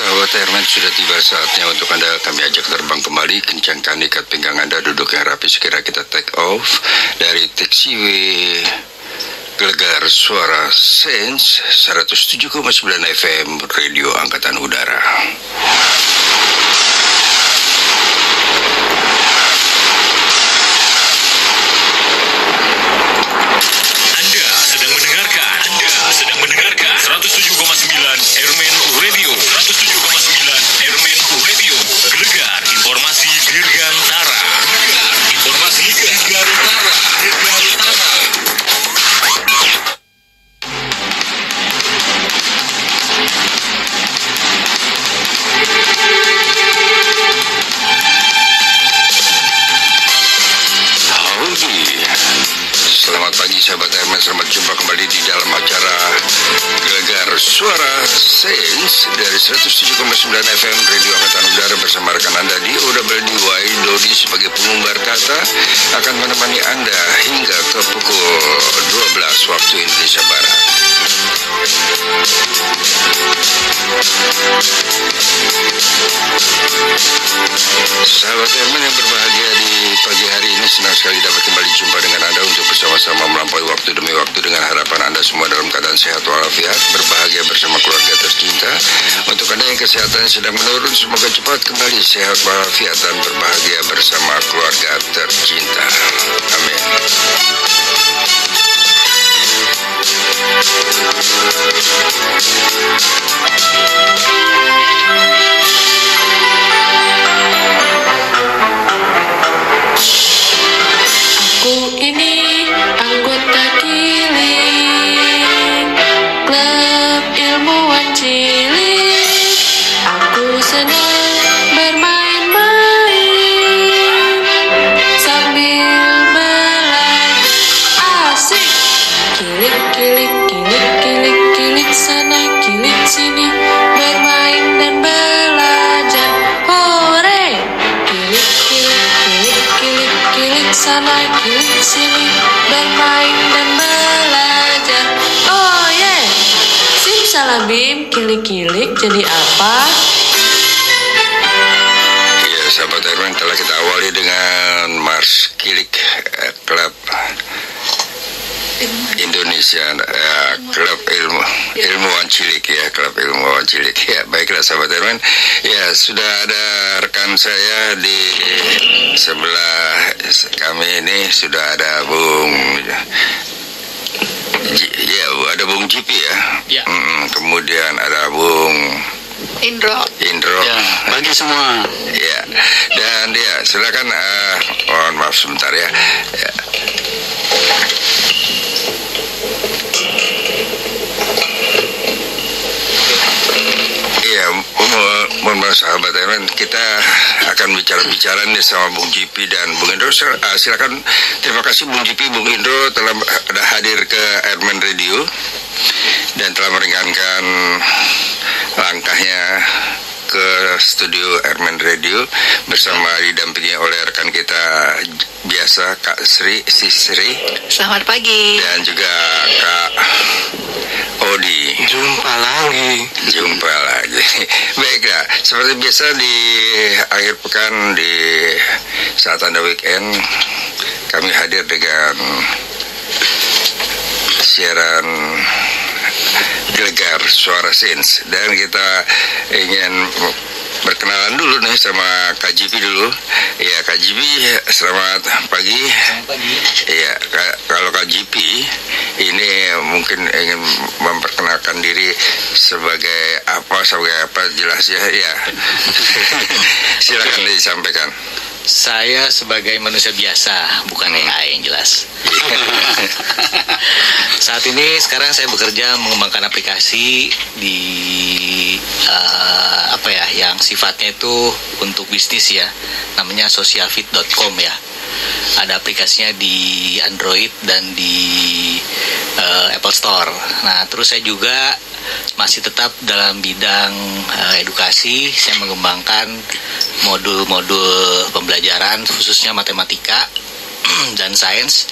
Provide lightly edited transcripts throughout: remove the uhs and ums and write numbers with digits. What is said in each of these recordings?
Sahabat Airman, sudah tiba saatnya untuk Anda kami ajak terbang kembali. Kencangkan ikat pinggang Anda, duduk yang rapi. Segera kita take off dari taxiway Gelegar Suara Sains 107,9 FM Radio Angkatan Udara. Anda sedang mendengarkan 107,9 Airman Radio. 107,9 Airman Radio. Gelegar Informasi Dirgantara. Informasi Dirgantara. Selamat pagi sahabat Airman, selamat jumpa kembali di dalam acara Gelegar Suara Sains dari 107,9 FM Radio Angkatan Udara bersama rekan Anda di OWDY. Dodi sebagai pengumbar kata akan menemani Anda hingga ke pukul 12 waktu Indonesia Barat. Sahabat Airman yang berbahagia, di pagi hari ini senang sekali dapat kembali jumpa dengan Anda untuk bersama-sama melampaui waktu demi waktu dengan harapan Anda semua dalam keadaan sehat walafiat, berbahagia bersama keluarga tercinta. Untuk Anda yang kesehatannya sedang menurun, semoga cepat kembali sehat walafiat dan berbahagia bersama keluarga tercinta. Amin. Aku ini anggota Kilik, klub ilmuwan cilik. Aku senang bermain-main sambil belajar. Asik. Kilik, kilik, kilik, kilik, kilik sana, kilik sini, bermain dan belajar. Hore! Kilik, kilik, kilik, kilik, kilik sana, kilik sini, bermain dan belajar. Oh yeah! Simsalabim, kilik-kilik jadi apa? Ya, sahabat Airman, telah kita awali dengan Mars Kilik Klub Indonesia, klub ilmuwan cilik ya, klub ilmuwan cilik ya. Baiklah sahabat Airman, ya sudah ada rekan saya di sebelah kami ini, sudah ada Bung ada Bung Jipi ya. Ya. Kemudian ada Bung Indro. Ya, Bagi semua. ya. Dan dia silakan, mohon maaf sebentar ya. Iya, mohon maaf sahabat Airman, kita akan bicara-bicara nih sama Bung Jipi dan Bung Indro. Silakan, terima kasih Bung Jipi, Bung Indro telah hadir ke Airman Radio dan telah meringankan langkahnya ke studio Airman Radio bersama didampingi oleh rekan kita biasa Kak Sri. Selamat pagi. Dan juga Kak Odi. Jumpa lagi. Baiklah, seperti biasa di akhir pekan, di saat Anda weekend, kami hadir dengan siaran Gelegar Suara Sains, dan kita ingin berkenalan dulu nih sama Kak Jipi dulu. Ya, Kak Jipi, selamat pagi. Iya, kalau Kak Jipi ini mungkin ingin memperkenalkan diri sebagai apa jelas ya. Ya. Silakan disampaikan. Saya sebagai manusia biasa, bukan AI yang jelas. Saat ini sekarang saya bekerja mengembangkan aplikasi di yang sifatnya itu untuk bisnis ya. Namanya socialfit.com ya. Ada aplikasinya di Android dan di Apple Store. Nah, terus saya juga masih tetap dalam bidang edukasi. Saya mengembangkan modul-modul pembelajaran khususnya matematika dan sains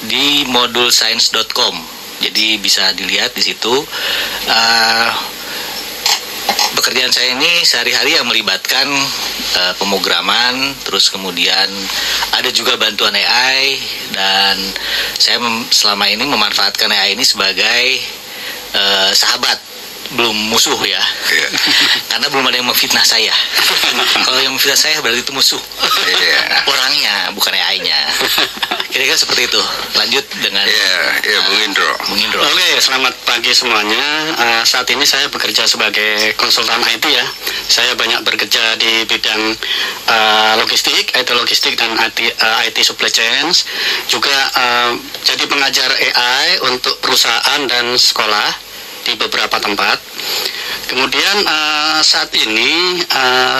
di modulscience.com. Jadi bisa dilihat di situ Pekerjaan saya ini sehari-hari yang melibatkan pemrograman, terus kemudian ada juga bantuan AI, dan saya selama ini memanfaatkan AI ini sebagai sahabat, belum musuh ya. Iya. Karena belum ada yang memfitnah saya. Kalau yang memfitnah saya berarti itu musuh. Iya. Orangnya, bukan AI-nya. Kira-kira seperti itu. Lanjut dengan Iya, Bung Indro. Bung Indro. Oke, selamat pagi semuanya. Saat ini saya bekerja sebagai konsultan IT ya. Saya banyak bekerja di bidang logistik, IT logistik dan IT supply chains. Juga jadi pengajar AI untuk perusahaan dan sekolah di beberapa tempat. Kemudian saat ini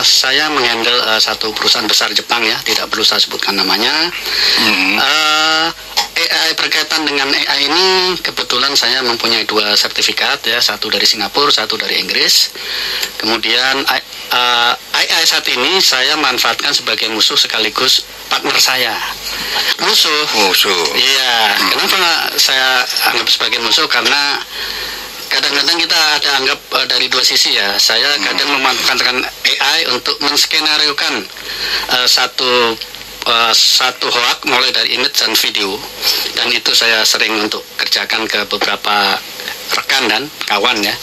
saya menghandle satu perusahaan besar Jepang ya, tidak perlu saya sebutkan namanya. AI berkaitan dengan AI ini kebetulan saya mempunyai 2 sertifikat ya, satu dari Singapura, satu dari Inggris. Kemudian AI saat ini saya manfaatkan sebagai musuh sekaligus partner saya. Musuh. Iya. Kenapa saya anggap sebagai musuh? Karena kadang-kadang kita ada anggap dari 2 sisi ya. Saya kadang memanfaatkan AI untuk menskenariokan satu hoax mulai dari image dan video, dan itu saya sering untuk kerjakan ke beberapa rekan dan kawan ya.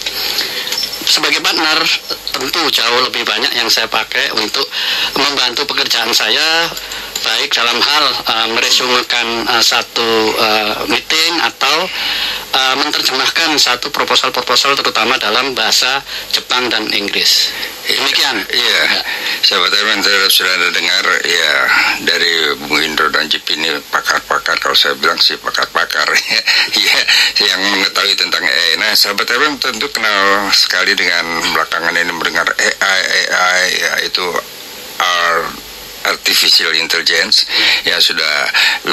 Sebagai partner tentu jauh lebih banyak yang saya pakai untuk membantu pekerjaan saya, baik dalam hal meresumekan satu meeting atau menerjemahkan satu proposal terutama dalam bahasa Jepang dan Inggris. Demikian. Iya, sahabat Herman, sudah Anda dengar ya dari Bung Indro dan JP ini pakar-pakar, kalau saya bilang sih pakar-pakar ya, yang mengetahui tentang AI. Nah, sahabat Herman tentu kenal sekali dengan belakangan ini mendengar AI ya, itu artificial intelligence yang sudah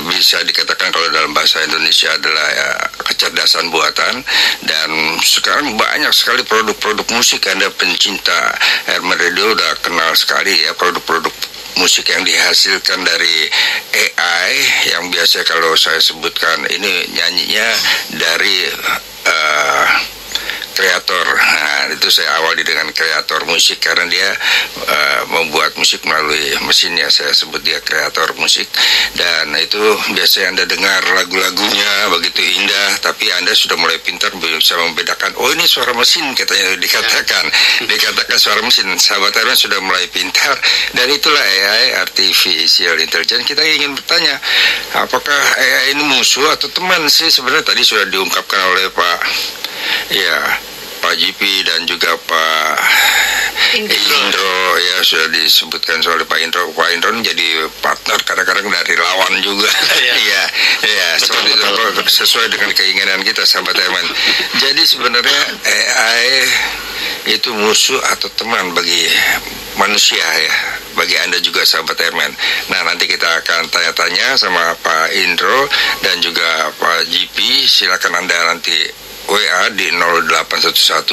bisa dikatakan kalau dalam bahasa Indonesia adalah kecerdasan buatan. Dan sekarang banyak sekali produk-produk musik. Anda pencinta Herman Radio udah kenal sekali ya produk-produk musik yang dihasilkan dari AI, yang biasa kalau saya sebutkan ini nyanyinya dari kreator. Nah, itu saya awali dengan kreator musik karena dia membuat musik melalui mesinnya. Saya sebut dia kreator musik. Dan itu biasanya Anda dengar lagu-lagunya begitu indah, tapi Anda sudah mulai pintar bisa membedakan, oh ini suara mesin katanya dikatakan suara mesin. Sahabat Herman sudah mulai pintar, dan itulah AI, artificial intelligence. Kita ingin bertanya, apakah AI ini musuh atau teman sih? Sebenarnya tadi sudah diungkapkan oleh Pak JP dan juga Pak Indro ya, sudah disebutkan soal Pak Indro. Pak Indro jadi partner kadang-kadang dari lawan juga. Iya, seperti itu, sesuai dengan keinginan kita, sahabat Herman. Jadi sebenarnya AI itu musuh atau teman bagi manusia ya, bagi Anda juga, sahabat Herman. Nah, nanti kita akan tanya-tanya sama Pak Indro dan juga Pak JP. Silakan Anda nanti WA di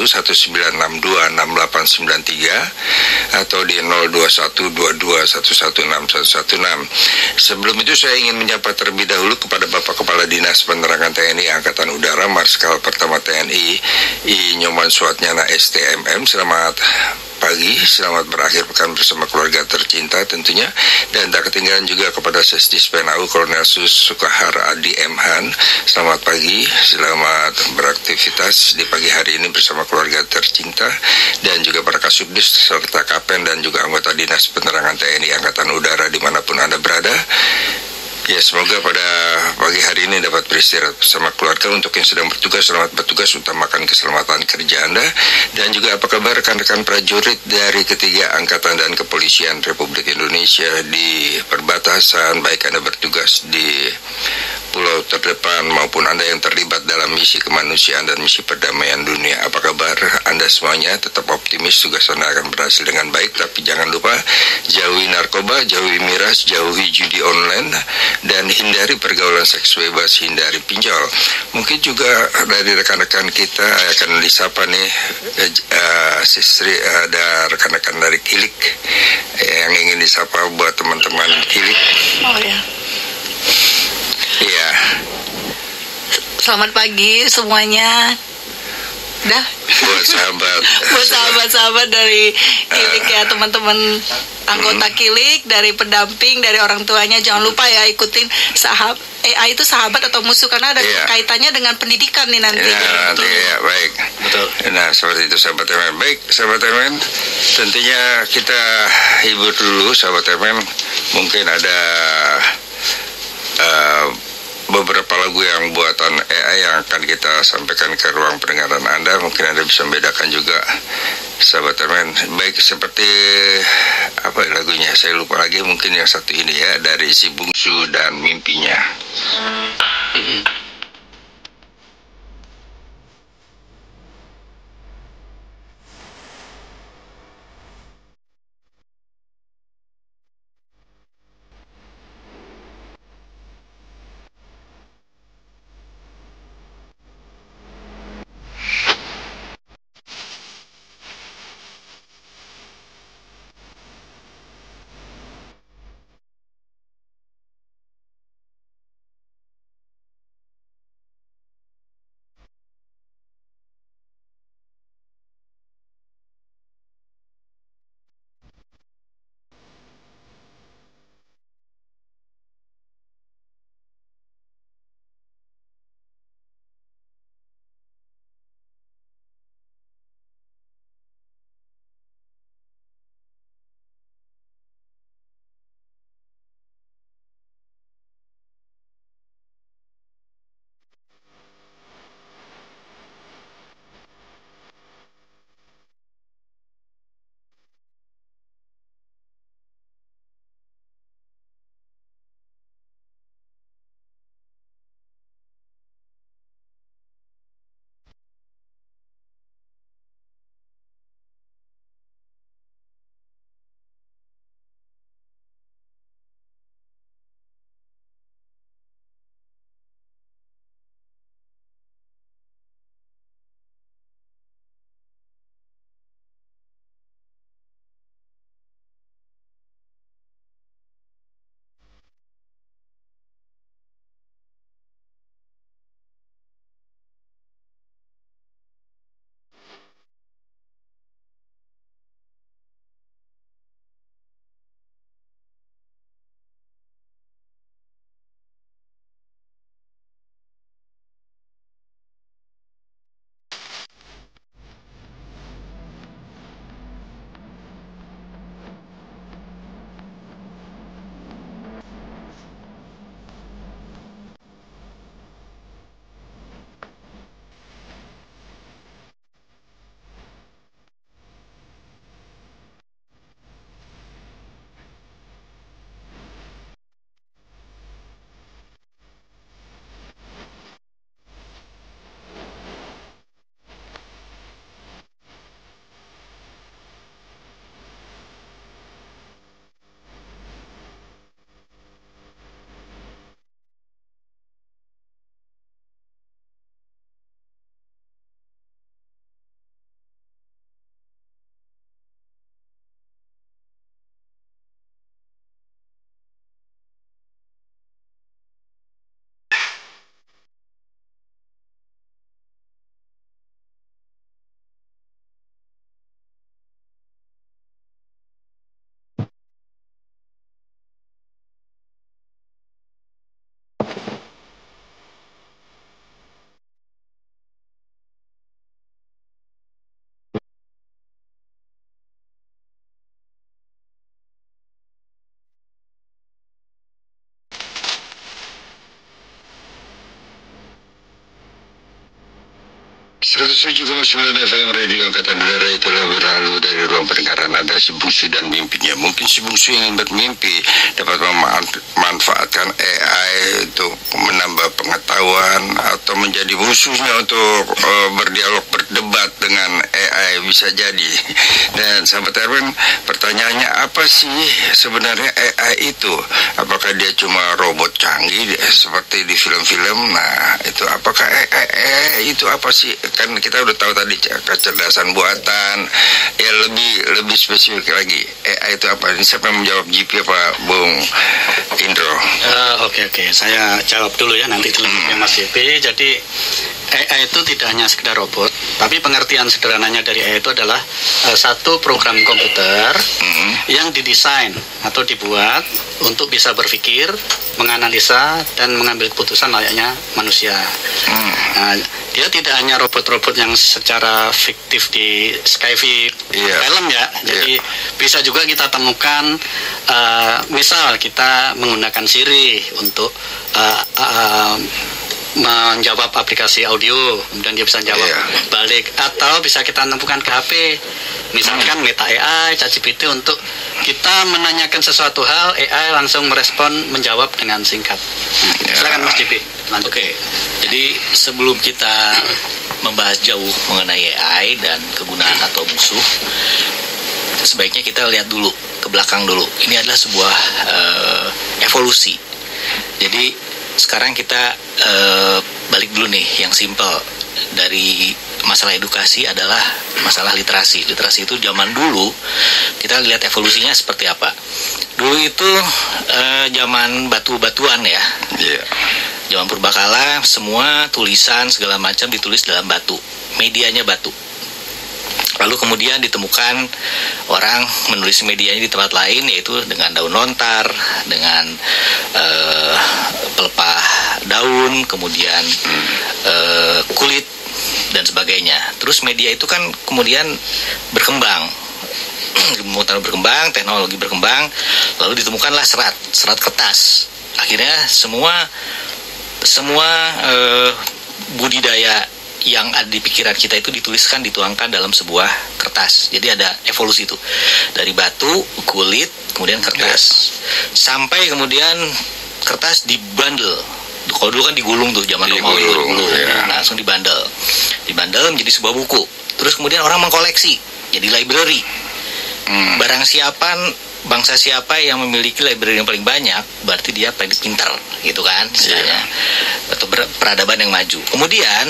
0811-1962-6893 atau di 0212211616. Sebelum itu saya ingin menyapa terlebih dahulu kepada Bapak Kepala Dinas Penerangan TNI Angkatan Udara Marskal Pertama TNI I Nyoman Suatnyana STMM. Selamat pagi, selamat berakhir pekan bersama keluarga tercinta tentunya. Dan tak ketinggalan juga kepada Sesdis PNAU Kolonel Sus Sukahar Adi M. Han. Selamat pagi, selamat beraktivitas di pagi hari ini bersama keluarga tercinta. Dan juga para Kasubdis serta Kapen dan juga anggota Dinas Penerangan TNI Angkatan Udara dimanapun Anda berada. Ya, semoga pada pagi hari ini dapat beristirahat bersama keluarga. Untuk yang sedang bertugas, selamat bertugas, utamakan keselamatan kerja Anda. Dan juga apa kabar rekan-rekan prajurit dari ketiga Angkatan dan Kepolisian Republik Indonesia di perbatasan, baik Anda bertugas di pulau terdepan maupun Anda yang terlibat dalam misi kemanusiaan dan misi perdamaian dunia. Apa kabar Anda semuanya? Tetap optimis, tugas Anda akan berhasil dengan baik. Tapi jangan lupa jauhi narkoba, jauhi miras, jauhi judi online, dan hindari pergaulan seks bebas, hindari pinjol. Mungkin juga dari rekan-rekan kita akan disapa nih, Sistri, ada rekan-rekan dari Kilik yang ingin disapa buat teman-teman Kilik. Oh ya. Iya. Selamat pagi semuanya. Dah. buat sahabat. Buat sahabat-sahabat dari Kilik ya, teman-teman anggota Kilik, dari pendamping, dari orang tuanya, jangan lupa ya ikutin AI itu sahabat atau musuh, karena ada Iya. kaitannya dengan pendidikan nih nanti. Ya, nanti ya, baik. Betul. Nah, seperti itu sahabat teman. Baik, sahabat teman. Tentunya kita hibur dulu sahabat teman. Mungkin ada beberapa lagu yang buatan AI yang akan kita sampaikan ke ruang pendengaran Anda. Mungkin Anda bisa membedakan juga sahabat teman. Baik, seperti apa lagunya? Saya lupa lagi, mungkin yang satu ini ya, dari Si Bungsu dan Mimpinya. Sembilan FM Radio Angkatan Udara itulah berlalu dari ruang pendengaran Anda, Si Bungsu dan Mimpinya. Mungkin si bungsu ingin bermimpi dapat memanfaatkan AI untuk menambah pengetahuan atau menjadi musuhnya untuk berdialog, berdebat dengan AI, bisa jadi. Dan sahabat Erwin, pertanyaannya apa sih sebenarnya AI itu? Apakah dia cuma robot canggih seperti di film-film? Nah, itu apakah AI itu apa sih? Kan kan kita udah tahu tadi kecerdasan buatan. Ya lebih spesifik lagi. AI itu apa? Ini siapa yang menjawab, GP apa Bung Indro? Oke, saya jawab dulu ya, nanti selebihnya Mas JP. Jadi AI itu tidak hanya sekedar robot, tapi pengertian sederhananya dari AI itu adalah satu program komputer yang didesain atau dibuat untuk bisa berpikir, menganalisa, dan mengambil keputusan layaknya manusia. Nah, dia tidak hanya robot-robot yang secara fiktif di sci-fi film ya. Jadi bisa juga kita temukan, misal kita menggunakan Siri untuk menjawab aplikasi audio, kemudian dia bisa jawab balik, atau bisa kita temukan ke HP, misalkan Meta AI, ChatGPT, untuk kita menanyakan sesuatu hal, AI langsung merespon, menjawab dengan singkat. Silakan Mas JP. Oke, jadi sebelum kita membahas jauh mengenai AI dan kegunaan atau musuh, sebaiknya kita lihat dulu ke belakang dulu. Ini adalah sebuah evolusi. Jadi sekarang kita balik dulu nih, yang simple dari masalah edukasi adalah masalah literasi. Literasi itu zaman dulu kita lihat evolusinya seperti apa. Dulu itu zaman batu-batuan ya. Zaman purbakala semua tulisan segala macam ditulis dalam batu, medianya batu. Lalu kemudian ditemukan orang menulis medianya di tempat lain, yaitu dengan daun lontar, dengan pelepah daun, kemudian kulit dan sebagainya. Terus media itu kan kemudian berkembang, teknologi berkembang, lalu ditemukanlah serat kertas. Akhirnya semua budidaya yang ada di pikiran kita itu dituliskan, dituangkan dalam sebuah kertas. Jadi ada evolusi itu dari batu, kulit, kemudian kertas, sampai kemudian kertas dibandel. Kalau dulu kan digulung tuh, zaman dulu digulung, langsung dibandel menjadi sebuah buku. Terus kemudian orang mengkoleksi, jadi library. Bangsa siapa yang memiliki library yang paling banyak, berarti dia paling pintar, gitu kan, istilahnya, atau peradaban yang maju. Kemudian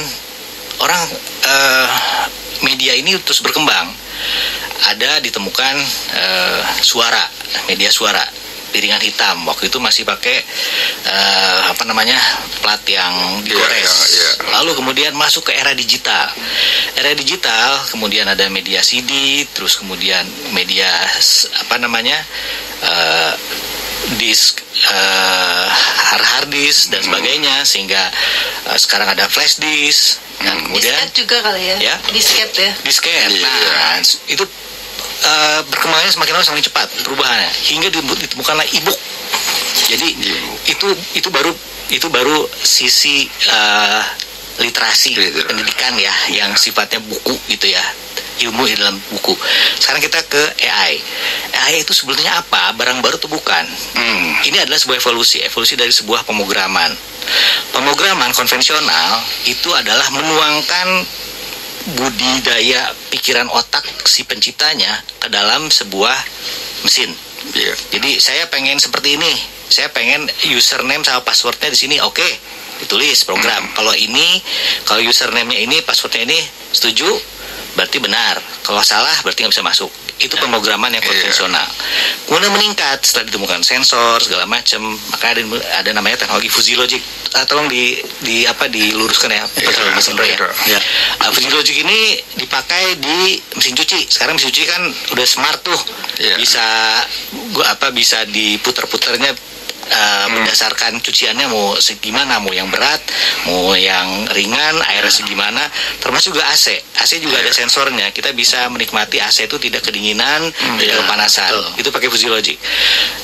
orang media ini terus berkembang. Ada ditemukan media suara, piringan hitam. Waktu itu masih pakai plat yang digores. Lalu kemudian masuk ke era digital. Era digital kemudian ada media CD, terus kemudian media disk, hard disk dan sebagainya, sehingga sekarang ada flash disk. Dan kemudian disket juga kali ya? Disket. Nah, itu berkembangnya semakin lama semakin cepat perubahannya, hingga ditemukanlah e-book. Jadi itu baru sisi literasi pendidikan ya, yang sifatnya buku gitu ya, ilmu di dalam buku. Sekarang kita ke AI. AI itu sebetulnya apa? Barang baru atau bukan? Ini adalah sebuah evolusi dari sebuah pemrograman. Pemrograman konvensional itu adalah menuangkan budidaya pikiran otak si penciptanya ke dalam sebuah mesin. Jadi saya pengen seperti ini, saya pengen username sama passwordnya di sini, oke, ditulis program. Kalau username-nya ini, passwordnya ini, setuju, berarti benar. Kalau salah, berarti nggak bisa masuk. Itu pemrograman yang konvensional. Kemudian meningkat setelah ditemukan sensor segala macam, maka ada namanya teknologi fuzzy logic. Tolong diluruskan ya, Mas Indro ya. Fuzzy logic ini dipakai di mesin cuci. Sekarang mesin cuci kan udah smart tuh, bisa diputer-puternya berdasarkan cuciannya mau segimana, mau yang berat, mau yang ringan, airnya segimana, termasuk juga AC juga ada sensornya. Kita bisa menikmati AC itu tidak kedinginan, tidak kepanasan. Itu pakai fuzzy logic.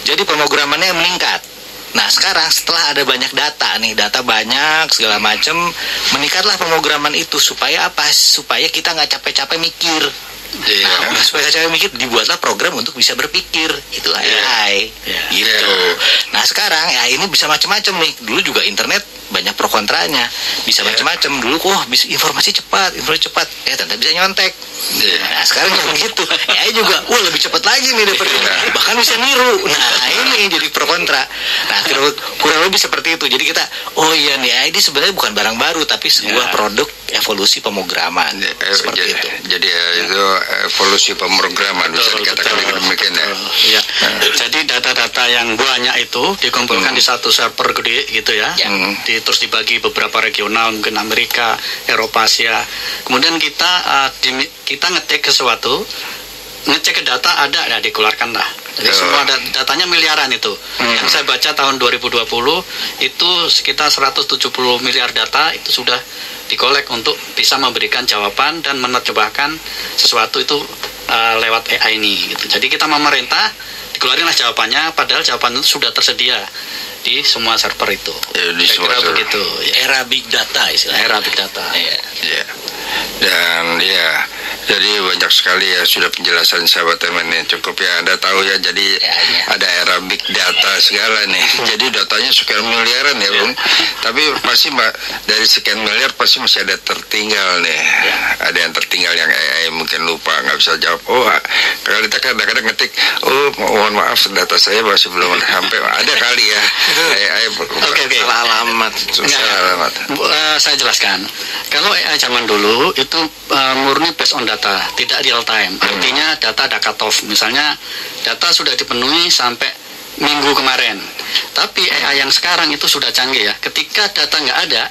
Jadi pemrogramannya meningkat. Nah sekarang setelah ada banyak data banyak segala macam, meningkatlah pemrograman itu supaya apa? Supaya kita nggak capek-capek mikir. Iya. Nah, supaya cewek mikir, dibuatlah program untuk bisa berpikir, itulah AI, gitu. Nah sekarang AI ini bisa macam-macam nih. Dulu juga internet banyak pro kontranya, bisa macam-macam. Dulu bisa informasi cepat, ternyata bisa nyontek. Nah sekarang kan gitu, AI juga, lebih cepat lagi nih daripada bahkan bisa niru. Nah ini yang jadi pro kontra. Nah kurang lebih seperti itu. Jadi kita, nih AI ini sebenarnya bukan barang baru, tapi sebuah produk evolusi pemrograman. Seperti itu. Jadi itu evolusi pemrograman, bisa dikatakan demikian ya. Iya. Jadi data-data yang banyak itu dikumpulkan di satu server gede gitu ya. Terus dibagi beberapa regional, mungkin Amerika, Eropa, Asia. Kemudian kita ngecek sesuatu, ngecek ke data ada, dikeluarkan lah. Jadi semua datanya miliaran itu. Yang saya baca tahun 2020 itu sekitar 170 miliar data itu sudah dikolek untuk bisa memberikan jawaban dan menerjemahkan sesuatu itu lewat AI ini gitu. Jadi kita memerintah dikeluarinlah jawabannya, padahal jawaban itu sudah tersedia di semua server itu. Di semua server. Begitu. Era big data istilahnya. Era big data. Iya. Dan jadi banyak sekali ya sudah penjelasan sahabat teman ini, cukup ya Anda tahu ya. Jadi ada era big data segala nih. Jadi datanya sekian miliaran ya Bung. Tapi pasti dari sekian miliar pasti masih ada tertinggal nih. Ada yang tertinggal yang AI mungkin lupa, nggak bisa jawab. Kalau kita kadang-kadang ngetik, mohon maaf data saya masih belum sampai. Ada kali ya AI Oke. salah alamat. Saya jelaskan. Kalau AI zaman dulu itu murni based on data, tidak real time. Artinya data ada cut off. Misalnya data sudah dipenuhi sampai minggu kemarin. Tapi AI yang sekarang itu sudah canggih ya. Ketika data nggak ada,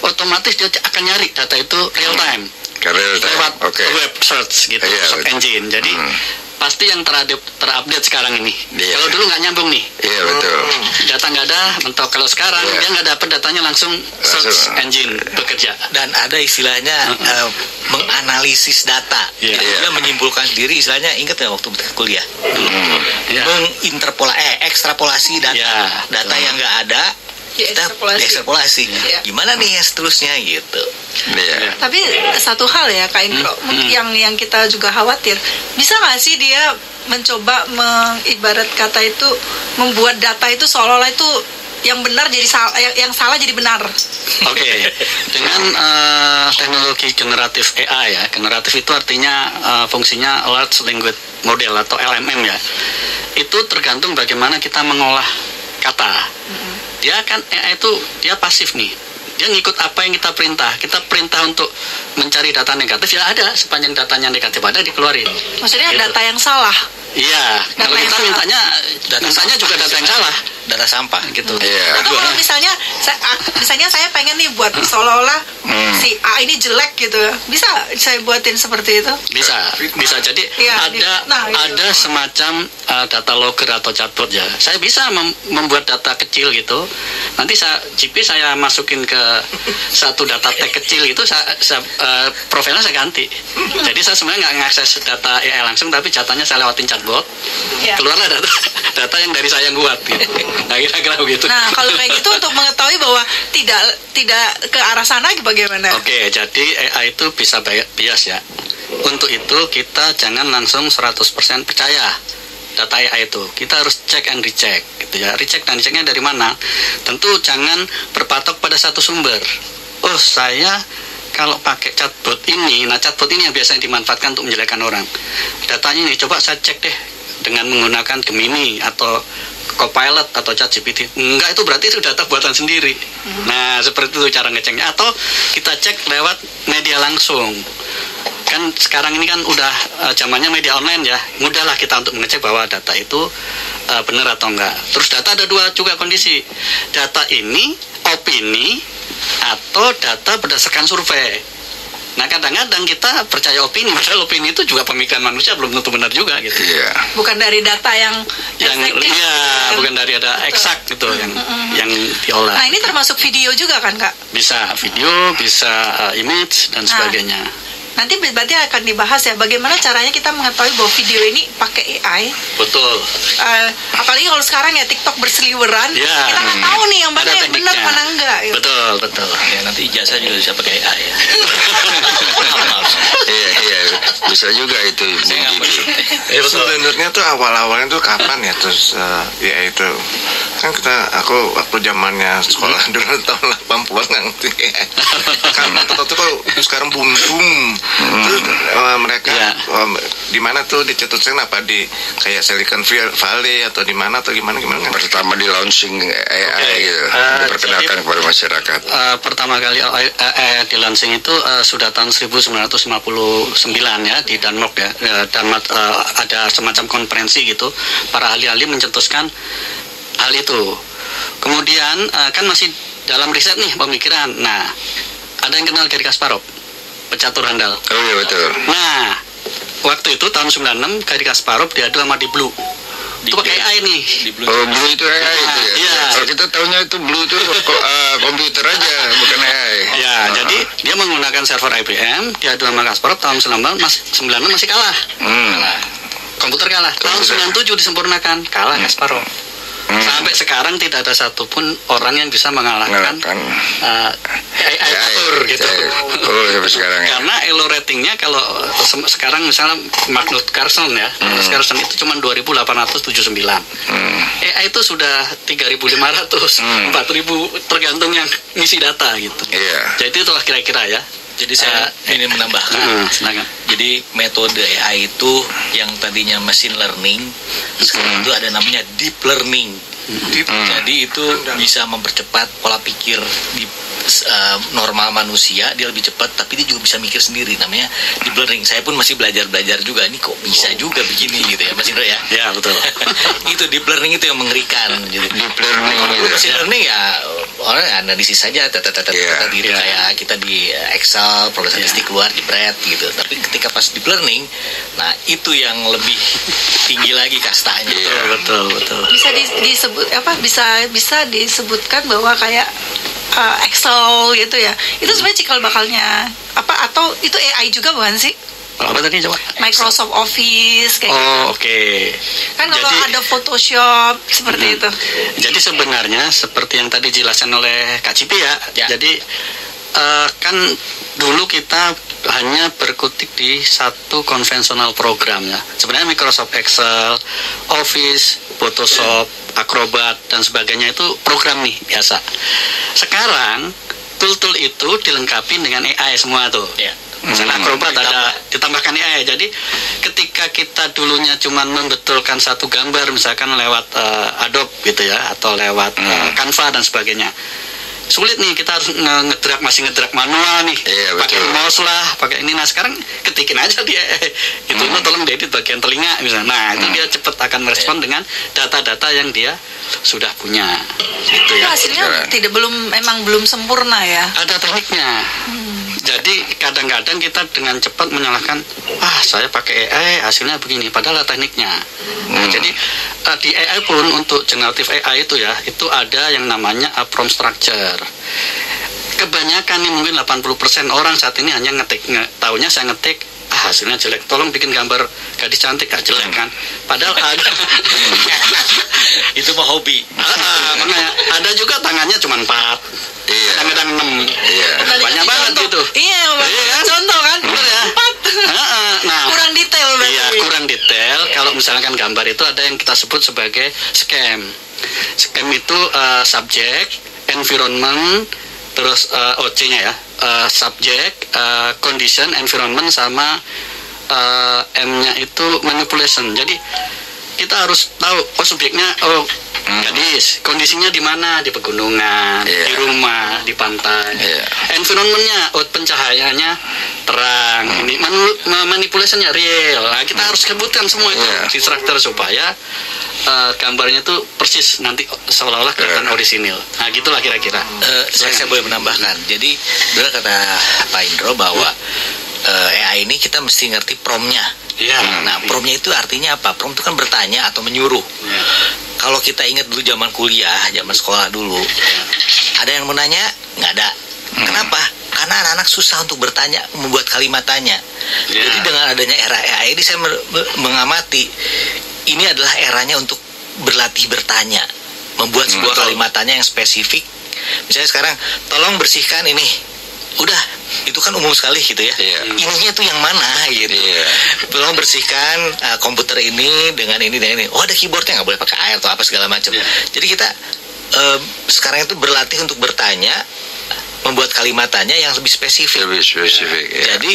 otomatis dia akan nyari data itu real time. Lewat web search gitu, search engine. Jadi pasti yang terupdate sekarang ini. Kalau dulu nggak nyambung nih. Iya betul. Data nggak ada, mentok. Kalau sekarang dia nggak dapat datanya langsung search engine bekerja. Dan ada istilahnya menganalisis data. Dia menyimpulkan sendiri, istilahnya ingat ya waktu kuliah. Ekstrapolasi data. Data yang nggak ada kita ekstrapolasi. Gimana nih yang seterusnya gitu. Tapi satu hal ya Kak Indro, yang kita juga khawatir, bisa nggak sih dia mencoba ibarat kata itu membuat data itu seolah-olah itu yang benar jadi salah, yang salah jadi benar. Oke. Dengan teknologi generatif AI ya, generatif itu artinya fungsinya large language model atau LLM ya. Itu tergantung bagaimana kita mengolah kata. Dia kan AI itu dia pasif nih. Dia ngikut apa yang kita perintah. Kita perintah untuk mencari data negatif, ya ada. Sepanjang datanya negatif ada, dikeluarin. Maksudnya gitu. Data yang salah. Iya. Kalau kita mintanya juga data yang salah. Data sampah gitu. Atau kalau misalnya saya pengen nih buat seolah-olah si A ini jelek gitu, bisa saya buatin seperti itu? Bisa. Jadi ada semacam data logger atau chatbot ya. Saya bisa membuat data kecil gitu. Nanti saya masukin ke satu data tag kecil itu, profilnya saya ganti. Jadi saya sebenarnya nggak ngakses data AI langsung, tapi datanya saya lewatin chatbot. Keluarlah data yang dari saya yang buat gitu. Nah, kira-kira begitu. Nah, kalau kayak gitu untuk mengetahui bahwa tidak ke arah sana bagaimana? Oke, jadi AI itu bisa bias ya. Untuk itu kita jangan langsung 100% percaya data AI itu. Kita harus check and recheck gitu ya. Recheck dan rechecknya dari mana? Tentu jangan berpatok pada satu sumber. Saya kalau pakai chatbot ini, chatbot ini yang biasanya dimanfaatkan untuk menjelekkan orang. Datanya ini coba saya cek deh dengan menggunakan Gemini atau Copilot atau ChatGPT. Enggak, itu berarti itu data buatan sendiri. Nah, seperti itu cara ngeceknya. Atau kita cek lewat media langsung. Kan sekarang ini kan udah zamannya media online ya. Mudahlah kita untuk mengecek bahwa data itu benar atau enggak. Terus data ada dua juga kondisi. Data ini opini atau data berdasarkan survei. Nah, kadang-kadang kita percaya opini, padahal opini itu juga pemikiran manusia, belum tentu benar juga gitu. Bukan dari data yang bukan dari ada eksak gitu yang diolah. Nah, ini termasuk video juga kan, Kak? Bisa video, bisa image dan sebagainya. Nanti berarti akan dibahas ya bagaimana caranya kita mengetahui bahwa video ini pakai AI. Betul. Apalagi kalau sekarang ya TikTok berseliweran, kita nggak tahu nih yang mana yang benar mana enggak. Betul. Ya, nanti ijazah juga bisa pakai AI ya. Iya. bisa juga itu Bung Gibi. Sebenarnya tuh awal-awalnya tuh kapan ya, terus ya itu kan aku waktu zamannya sekolah dulu tahun 80-an nggak ngerti kan atau kok sekarang boom terus mereka di mana tuh dicetuskan, apa di kayak Silicon Valley atau di mana atau gimana Pertama di launching AI gitu, diperkenalkan kepada masyarakat. Pertama kali di launching itu sudah tahun 1959 ya di Denmark ya. Denmark ada semacam konferensi gitu, para ahli-ahli mencetuskan hal itu. Kemudian kan masih dalam riset nih, pemikiran. Nah, ada yang kenal Garry Kasparov, pecatur handal. Oh iya betul. Nah, waktu itu tahun 96 Garry Kasparov diadu sama Deep Blue. Itu pakai AI nih. Oh, Blue itu AI itu ya? Iya. Kalau kita tahunya itu Blue itu komputer aja, bukan AI. Ya, jadi dia menggunakan server IBM, diadu sama Kasparov tahun 96 masih kalah. Komputer kalah. Tahun 97 disempurnakan, kalah Kasparov. Sampai sekarang tidak ada satupun orang yang bisa mengalahkan AI catur gitu. Oh, sampai sekarang ya. Karena elo ratingnya kalau sekarang misalnya Magnus Carlsen ya, Magnus Carlsen itu cuma 2.879. AI itu sudah 3.500, 4.000 tergantung yang ngisi data gitu. Jadi itulah kira-kira ya. Jadi saya ingin menambahkan. Jadi metode AI itu yang tadinya machine learning, sekarang itu ada namanya deep learning. Jadi itu bisa mempercepat pola pikir di normal manusia, dia lebih cepat, tapi dia juga bisa mikir sendiri, namanya deep learning. Saya pun masih belajar juga, ini kok bisa juga begini gitu ya Mas Indro ya. Ya betul. Itu deep learning itu yang mengerikan. Jadi Deep learning gitu. machine learning ya orang analisis saja diri kayak kita di Excel, proses statistik keluar jebret gitu. Tapi ketika pas deep learning, nah itu yang lebih tinggi lagi kastanya. Betul. Bisa disebut apa? Bisa disebutkan bahwa kayak Excel gitu ya. Itu sebenarnya cikal bakalnya apa, atau itu AI juga bukan sih? Apa tadi coba? Microsoft Office kayak gitu. Oke. Kan kalau ada Photoshop seperti itu. Jadi sebenarnya seperti yang tadi dijelaskan oleh Kak Cipi ya. Jadi kan dulu kita hanya berkutik di satu konvensional program ya. Sebenarnya Microsoft Excel, Office, Photoshop, Acrobat dan sebagainya itu program nih biasa. Sekarang tool-tool itu dilengkapi dengan AI semua tuh. Misalnya Acrobat ada ditambahkan AI. Jadi ketika kita dulunya cuma membetulkan satu gambar misalkan lewat Adobe gitu ya, atau lewat Canva dan sebagainya, sulit nih, kita harus masih ngedrag manual nih, pakai mouse lah, pakai ini. Nah sekarang ketikin aja dia itu tolong diedit bagian telinga misalnya. Nah itu dia cepat akan merespon dengan data-data yang dia sudah punya gitu ya. Hasilnya memang belum sempurna ya. Ada tekniknya. Jadi kadang-kadang kita dengan cepat menyalahkan, saya pakai AI hasilnya begini, padahal ada tekniknya. Nah, jadi di AI pun untuk generatif AI itu ya, itu ada yang namanya prompt structure. Kebanyakan nih mungkin 80% orang saat ini hanya taunya saya ngetik, hasilnya jelek, tolong bikin gambar gadis cantik, jelek kan. Padahal ada itu mah hobi. Makanya ada juga tangannya cuma 4, kadang-kadang 6. Banyak banget gitu. Contoh kan? Bener ya? 4. Nah, kurang detail berarti. Iya, kurang detail. Kalau misalkan gambar itu ada yang kita sebut sebagai scam. Scam itu subject, environment, terus OC-nya ya, subject, condition, environment, sama M-nya itu manipulation. Jadi kita harus tahu subjeknya gadis, kondisinya di mana, di pegunungan, di rumah, di pantai. Environmentnya, pencahayaannya terang, ini manipulasinya real. Nah, kita harus sebutkan semua itu di struktur supaya gambarnya tuh persis nanti seolah-olah kelihatan orisinil. Nah gitulah kira-kira. Saya boleh menambahkan. Jadi benar kata Pak Indro bahwa AI ini kita mesti ngerti prompt-nya. Nah prompt-nya itu artinya apa? Prompt itu kan bertanya atau menyuruh. Kalau kita ingat dulu zaman kuliah, zaman sekolah dulu, ada yang mau nanya, nggak ada. Kenapa? Karena anak-anak susah untuk bertanya, membuat kalimat tanya. Jadi dengan adanya era AI ini saya mengamati, ini adalah eranya untuk berlatih bertanya, membuat sebuah kalimat tanya yang spesifik. Misalnya sekarang, tolong bersihkan ini. Udah, itu kan umum sekali gitu ya. Ininya tuh yang mana gitu. Tolong bersihkan komputer ini dengan ini dan ini. Oh, ada keyboardnya, nggak boleh pakai air atau apa segala macam. Jadi kita sekarang itu berlatih untuk bertanya, membuat kalimat tanya yang lebih spesifik. Jadi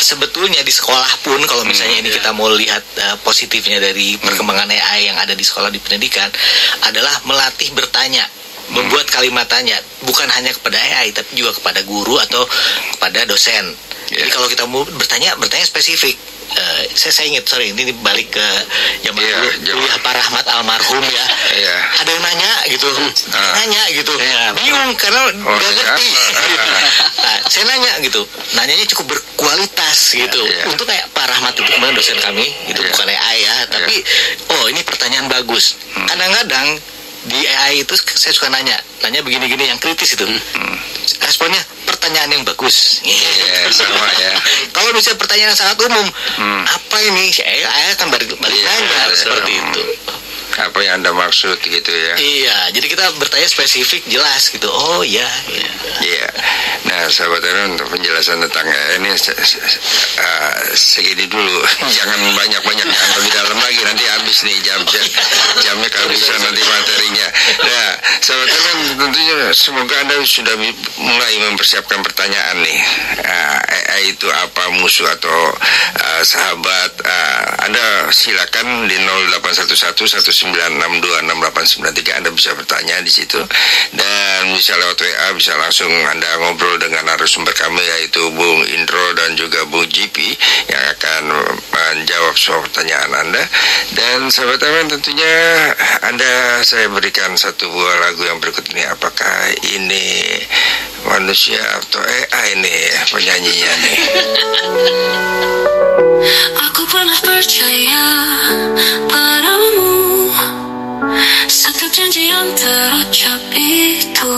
sebetulnya di sekolah pun kalau misalnya ini kita mau lihat positifnya dari perkembangan AI yang ada di sekolah di pendidikan adalah melatih bertanya, membuat kalimat tanya bukan hanya kepada AI tapi juga kepada guru atau kepada dosen. Jadi kalau kita mau bertanya spesifik. Saya ingat, ini balik ke zaman dulu kuliah Pak Rahmat almarhum ya. Ada yang nanya gitu, bingung karena nggak ngerti. Nah, saya nanya gitu, nanyanya cukup berkualitas gitu. Untuk kayak Pak Rahmat itu kemarin dosen kami, itu bukan AI ya, tapi ini pertanyaan bagus. Kadang-kadang di AI itu saya suka nanya begini-gini yang kritis itu. Responnya pertanyaan yang bagus. Sama ya. Kalau misalnya pertanyaan yang sangat umum, apa ini? Saya akan balik nanya seperti itu. Apa yang Anda maksud gitu ya? Iya, jadi kita bertanya spesifik, jelas gitu. Oh iya. Nah, sahabat Aaron, untuk penjelasan tentang ini segini dulu. Jangan banyak-banyak yang lebih dalam lagi, nanti habis nih jamnya kehabisan nanti materinya. Nah, sahabat Aaron, tentunya semoga Anda sudah mulai mempersiapkan pertanyaan nih. AI itu apa, musuh atau sahabat? Anda silakan di 0811-1962-6893 Anda bisa bertanya di situ, dan bisa lewat WA, bisa langsung Anda ngobrol dengan narasumber kami yaitu Bung Indro dan juga Bung GP yang akan menjawab semua pertanyaan Anda. Dan sahabat Aaron, tentunya saya berikan satu buah lagu yang berikut ini. Apakah ini manusia atau AI nih penyanyinya nih? Aku pernah percaya padamu, setiap janji yang terucap itu,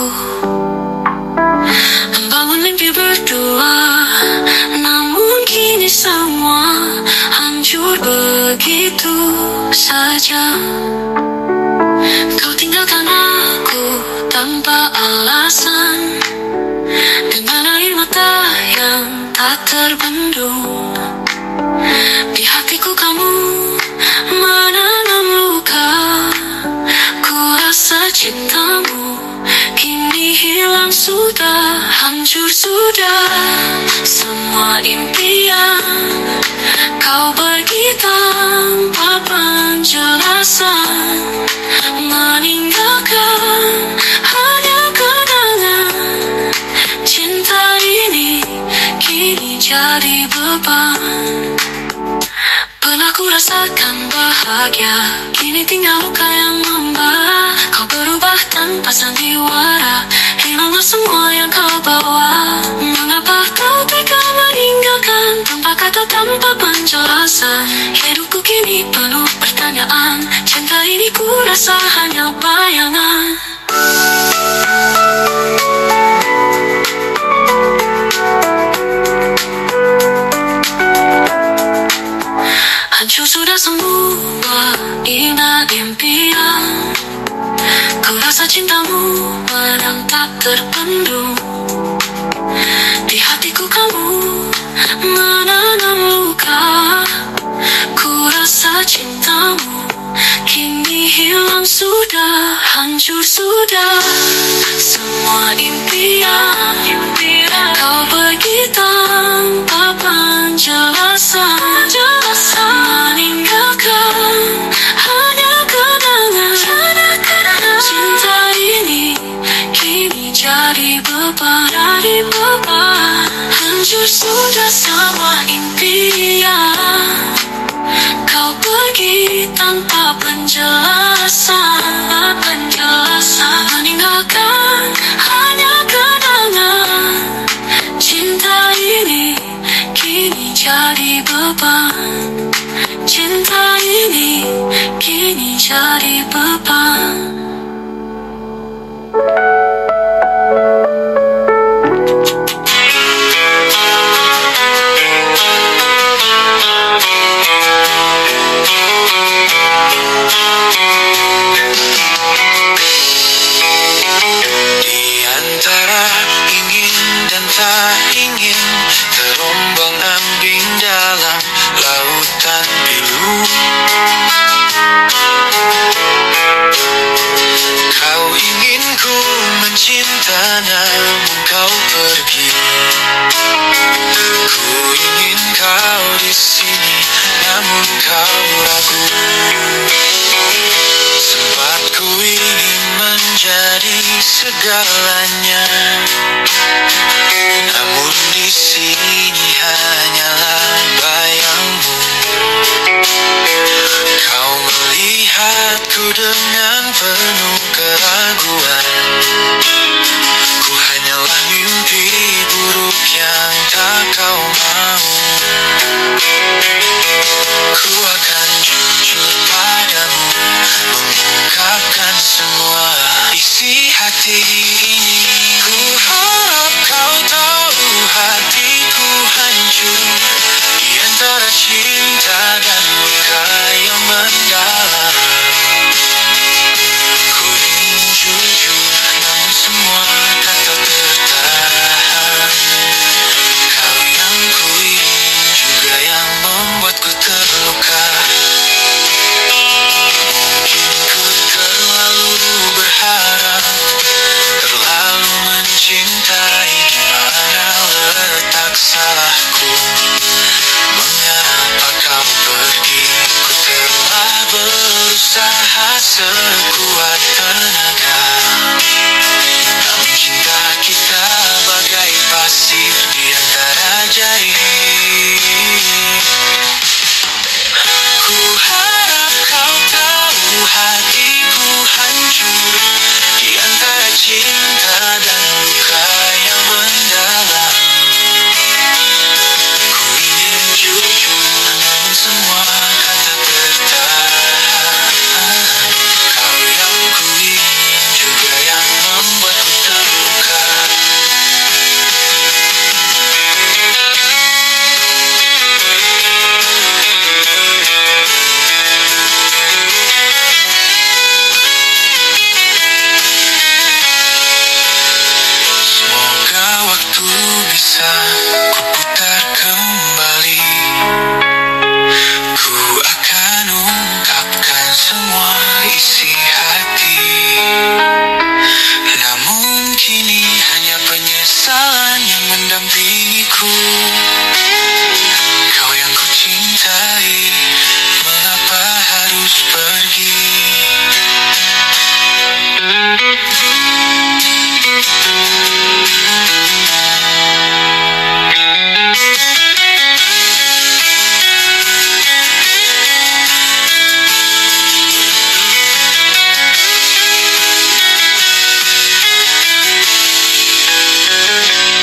membangun mimpi berdua. Namun kini semua hancur begitu saja. Kau tinggalkan aku tanpa alasan, dengan air mata yang tak terbendung. Di hatiku kamu menanam luka. Ku rasa cintamu kini hilang sudah, hancur sudah semua impian. Kau pergi tanpa penjelasan, meninggalkan hanya kenangan. Cinta ini kini jadi beban. Pernah ku rasakan bahagia, kini tinggal luka yang membara. Kau berubah tanpa sandiwara, hilanglah semua yang kau bawa. Mengapa kau tega meninggalkan, tanpa kata, tanpa penjelasan? Hidupku kini penuh pertanyaan, cinta ini ku rasa hanya bayangan. Hancur sudah semua ingat impian. Ku rasa cintamu menang tak terpendung. Di hatiku kamu menanam luka. Ku rasa cintamu kini hilang sudah, hancur sudah semua impian. Kau pergi tanpa penjelasan, meninggalkan hanya kenangan. Cinta ini kini jadi beban. Hancur sudah semua impian. Kau pergi tanpa penjelasan, meninggalkan hanya kenangan. Cinta ini kini jadi beban. Cinta ini kini jadi beban. Di antara ingin dan tak ingin, segalanya. Namun di sini hanyalah bayangmu. Kau melihatku dengan penuh keraguan. Ku hanyalah mimpi buruk yang tak kau mau. Ku akan jujur padamu, mengungkapkan semua isi hati ini. Ku harap kau tahu hatiku hancur di antara cinta dan luka yang mendalam. Ku ingin jujur, namun semua kata tertahan. Kau yang ku ingin juga yang membuatku terluka. Mungkin ku terlalu berharap, terlalu mencintai. Di mana letak salahku? Mengapa kau pergi? Ku telah berusaha sekuat tenaga, namun cinta kita bagai pasir di antara jari. Ku harap kau tahu hatiku hancur di antara cinta dan luka yang mendalam. Ku ingin jujur, namun semua kata tertahan. Kau yang ku ingin juga yang membuatku terluka. Semoga waktu bisa kuputar kembali. Ku akan ungkapkan semua isi hati. Namun kini hanya penyesalan yang mendampingiku. Kau yang ku cintai, mengapa harus pergi?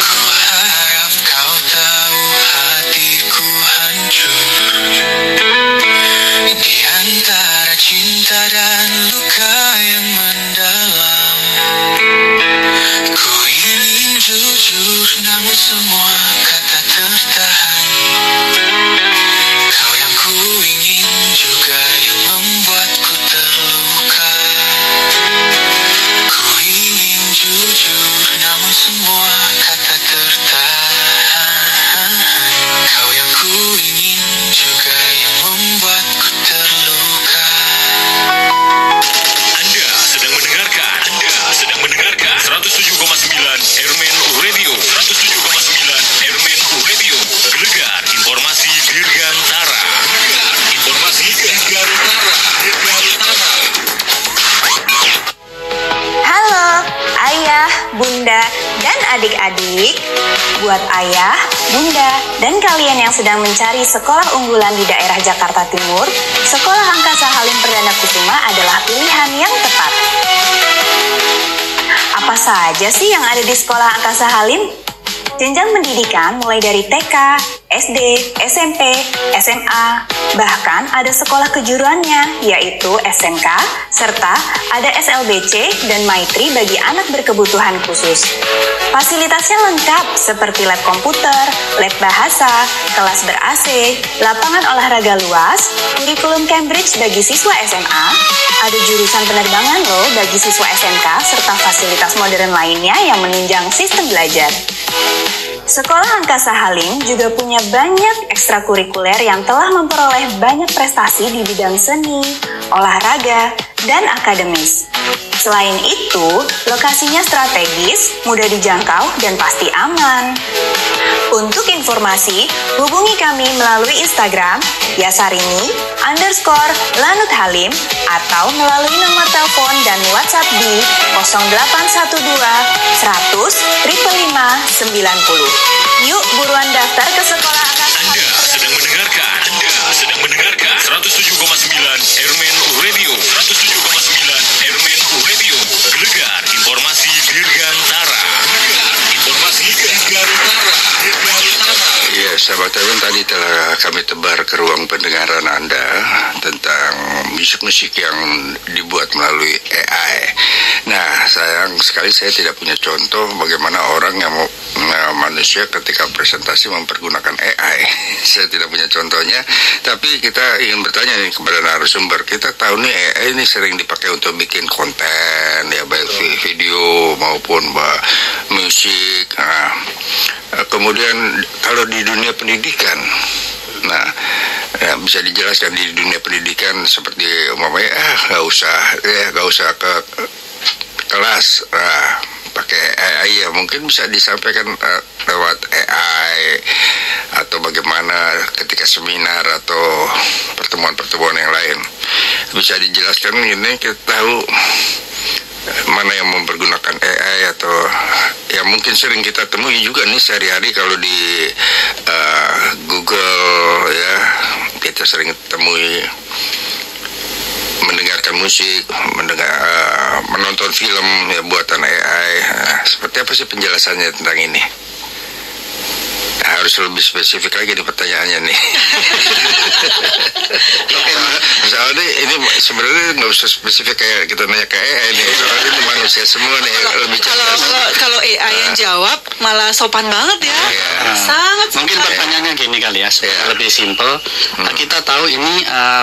Ku harap kau tahu hatiku hancur di antara cinta dan luka yang mendalam. Ku ingin jujur, namun semua kata tertahan. Kau yang ku ingin juga yang membuatku terluka. Ku ingin jujur, namun semua kata tertahan. Kau yang ku ingin juga yang membuatku terluka. Anda sedang mendengarkan 107,9 Airman Radio. 107,9 Airman Radio. Gelegar informasi Dirgantara. Gelegar informasi Dirgantara. Halo, ayah, bunda, dan adik-adik. Buat ayah, bunda, dan kalian yang sedang mencari sekolah unggulan di daerah Jakarta Timur, Sekolah Angkasa Halim Perdana Kusuma adalah pilihan yang tepat. Apa saja sih yang ada di Sekolah Angkasa Halim? Jenjang pendidikan mulai dari TK, SD, SMP, SMA, bahkan ada sekolah kejuruannya, yaitu SMK, serta ada SLBC dan Maitri bagi anak berkebutuhan khusus. Fasilitasnya lengkap seperti lab komputer, lab bahasa, kelas ber-AC, lapangan olahraga luas, kurikulum Cambridge bagi siswa SMA, ada jurusan penerbangan loh bagi siswa SMK, serta fasilitas modern lainnya yang menunjang sistem belajar. Sekolah Angkasa Halim juga punya banyak ekstrakurikuler yang telah memperoleh banyak prestasi di bidang seni, olahraga, dan akademis. Selain itu, lokasinya strategis, mudah dijangkau, dan pasti aman. Untuk informasi, hubungi kami melalui Instagram @yasarini_lanuthalim atau melalui nomor telepon dan WhatsApp di 0812 100 555 90. Yuk buruan daftar ke sekolah angkasa. Anda sedang mendengarkan 107,9 Airman Radio. 107,9 Airman Radio. Gelegar informasi Dirgantara. Ya, sahabat Airman, tadi telah kami tebar ke ruang pendengaran Anda tentang musik-musik yang dibuat melalui AI. Nah, sayang sekali saya tidak punya contoh bagaimana orang yang manusia ketika presentasi mempergunakan AI. Saya tidak punya contohnya, tapi kita ingin bertanya nih kepada narasumber. Kita tahu nih AI ini sering dipakai untuk bikin konten, ya baik video maupun musik. Nah, kemudian kalau di dunia pendidikan, nah, ya, bisa dijelaskan di dunia pendidikan seperti umpamanya nggak usah ke kelas, pakai AI ya, mungkin bisa disampaikan lewat AI atau bagaimana ketika seminar atau pertemuan-pertemuan yang lain. Bisa dijelaskan ini, kita tahu mana yang mempergunakan AI atau yang mungkin sering kita temui juga nih sehari-hari kalau di Google ya, kita sering temui mendengarkan musik, menonton film ya buatan AI. Seperti apa sih penjelasannya tentang ini? Harus lebih spesifik lagi nih pertanyaannya nih. Soalnya ini sebenarnya nggak usah spesifik kayak kita nanya ke AI nih. Soalnya ini manusia semua nih lebih cerdas. Kalau AI yang jawab malah sopan banget ya. Sangat sopan. Mungkin pertanyaannya gini kali ya, supaya lebih simpel. Kita tahu ini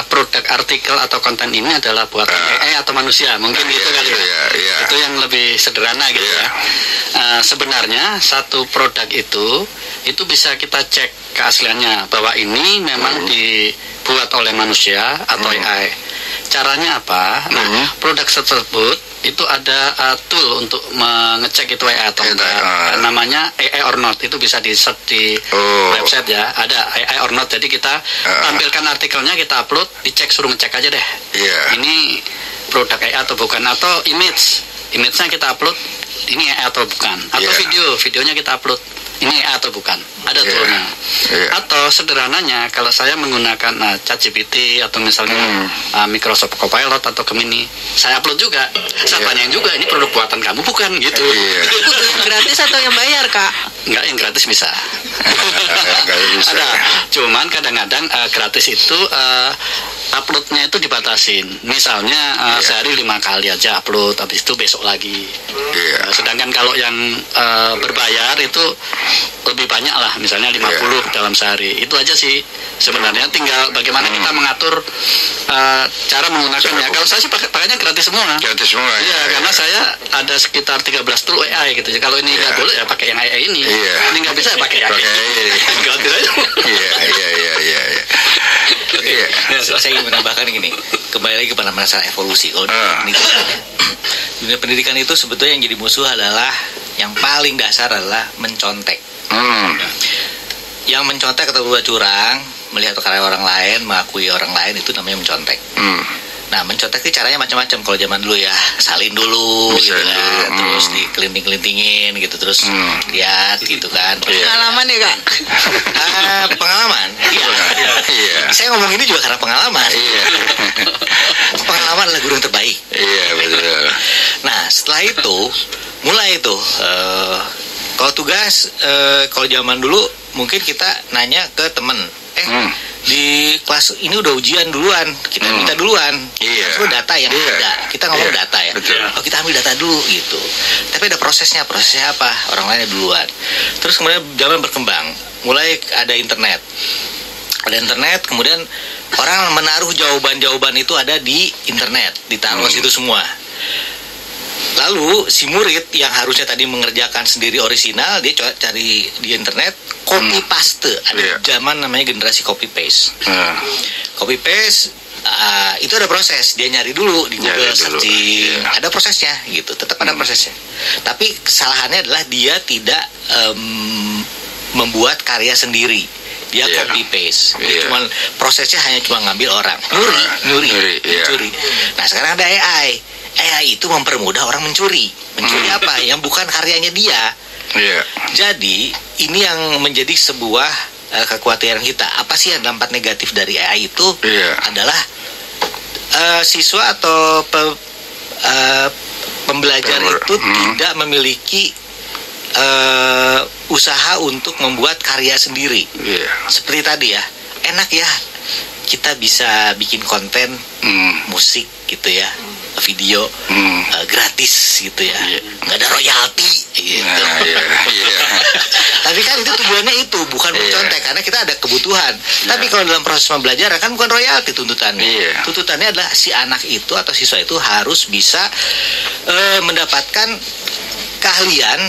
produk artikel atau konten ini adalah buatan AI atau manusia. Mungkin itu kali ya. Itu yang lebih sederhana gitu ya. Sebenarnya satu produk itu bisa kita cek keasliannya bahwa ini memang dibuat oleh manusia atau AI. Caranya apa? Nah, produk tersebut itu ada tool untuk mengecek itu AI atau enggak. Namanya AI or not. Itu bisa di search di website ya. Ada AI or not. Jadi kita tampilkan artikelnya, kita upload, dicek, suruh ngecek aja deh. Ini produk AI atau bukan, atau image-nya kita upload, ini AI atau bukan. Atau videonya kita upload, ini AI atau bukan. Ada toolnya. Atau sederhananya kalau saya menggunakan ChatGPT atau misalnya Microsoft Copilot atau Gemini, saya upload juga. Saya tanyain juga, ini produk buatan kamu bukan gitu. Itu yang gratis atau yang bayar, Kak? Enggak, yang gratis bisa. Ada. Cuman kadang-kadang gratis itu uploadnya itu dibatasin. Misalnya sehari 5 kali aja upload, habis itu besok lagi. Sedangkan kalau yang berbayar itu lebih banyak lah, misalnya 50 dalam sehari. Itu aja sih sebenarnya, tinggal bagaimana kita mengatur cara menggunakannya. Kalau saya sih pakainya gratis semua. Gratis semua. Iya, karena saya ada sekitar 13 tool AI gitu. Kalau ini nggak boleh ya pakai yang AI ini. Ini nggak bisa ya pakai yang AI. Gratis aja. Saya ingin menambahkan gini, kembali lagi kepada masalah evolusi. Kalau dunia pendidikan itu sebetulnya yang jadi musuh adalah, yang paling dasar adalah mencontek. Yang mencontek atau berbuat curang, melihat karya orang lain, mengakui orang lain, itu namanya mencontek. Nah, mencontek itu caranya macam-macam. Kalau zaman dulu ya, salin dulu gitu kan, terus dikelinting-kelintingin gitu, terus lihat gitu kan. Pengalaman ya, Kak? Pengalaman. Iya. Saya ngomong ini juga karena pengalaman. Pengalaman adalah guru yang terbaik. Iya, betul. Nah, setelah itu mulai itu kalau tugas, kalau zaman dulu mungkin kita nanya ke temen, di kelas ini udah ujian duluan, kita minta duluan. Itu data yang ada, kita ngomong data ya. Oh, kita ambil data dulu gitu. Tapi ada prosesnya apa? Orang lainnya duluan. Terus kemudian zaman berkembang, mulai ada internet. Kemudian orang menaruh jawaban-jawaban itu ada di internet, ditaruh situ semua. Lalu si murid yang harusnya tadi mengerjakan sendiri orisinal, dia cari di internet, copy paste. Ada zaman namanya generasi copy paste. Copy paste itu ada proses, dia nyari dulu di Google searching, ada prosesnya gitu, tetap ada prosesnya. Tapi kesalahannya adalah dia tidak membuat karya sendiri. Dia copy paste. Cuman prosesnya hanya cuma ngambil orang, nyuri. Nah, sekarang ada AI. AI itu mempermudah orang mencuri. Mencuri apa? Yang bukan karyanya dia. Iya. Jadi ini yang menjadi sebuah kekhawatiran kita. Apa sih yang dampak negatif dari AI itu? Adalah siswa atau pembelajar itu tidak memiliki usaha untuk membuat karya sendiri. Seperti tadi ya, enak ya kita bisa bikin konten musik gitu ya, video gratis gitu ya, nggak ada royalti gitu. Tapi kan itu tujuannya itu bukan mencontek, karena kita ada kebutuhan. Tapi kalau dalam proses pembelajaran kan bukan royalti tuntutannya. Tuntutannya adalah si anak itu atau siswa itu harus bisa mendapatkan keahlian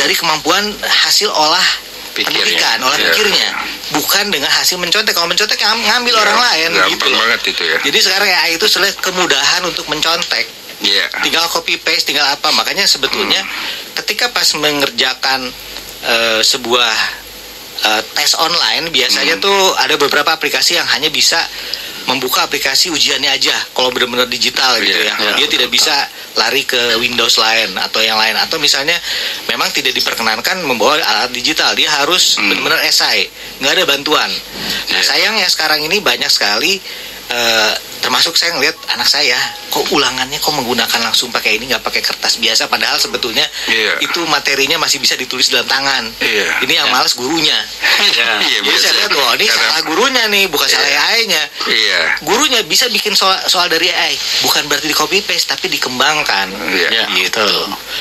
dari kemampuan hasil olah pendidikan, olah pikirnya, bukan dengan hasil mencontek. Kalau mencontek ngambil orang lain gitu loh. Banget itu ya. Jadi sekarang AI itu selalu kemudahan untuk mencontek. Tinggal copy paste, tinggal apa. Makanya sebetulnya ketika pas mengerjakan sebuah tes online, biasanya tuh ada beberapa aplikasi yang hanya bisa membuka aplikasi ujiannya aja kalau benar-benar digital gitu ya. Dia tidak bisa lari ke Windows lain atau yang lain, atau misalnya memang tidak diperkenankan membawa alat digital, dia harus benar-benar esai, nggak ada bantuan. Nah sayangnya sekarang ini banyak sekali termasuk saya ngeliat anak saya kok ulangannya kok menggunakan langsung pakai ini, nggak pakai kertas biasa, padahal sebetulnya itu materinya masih bisa ditulis dalam tangan. Ini yang malas gurunya. Jadi saya lihat loh, ini salah gurunya nih, bukan salah AI-nya. Gurunya bisa bikin soal dari AI, bukan berarti di copy paste tapi dikembangkan. Gitu.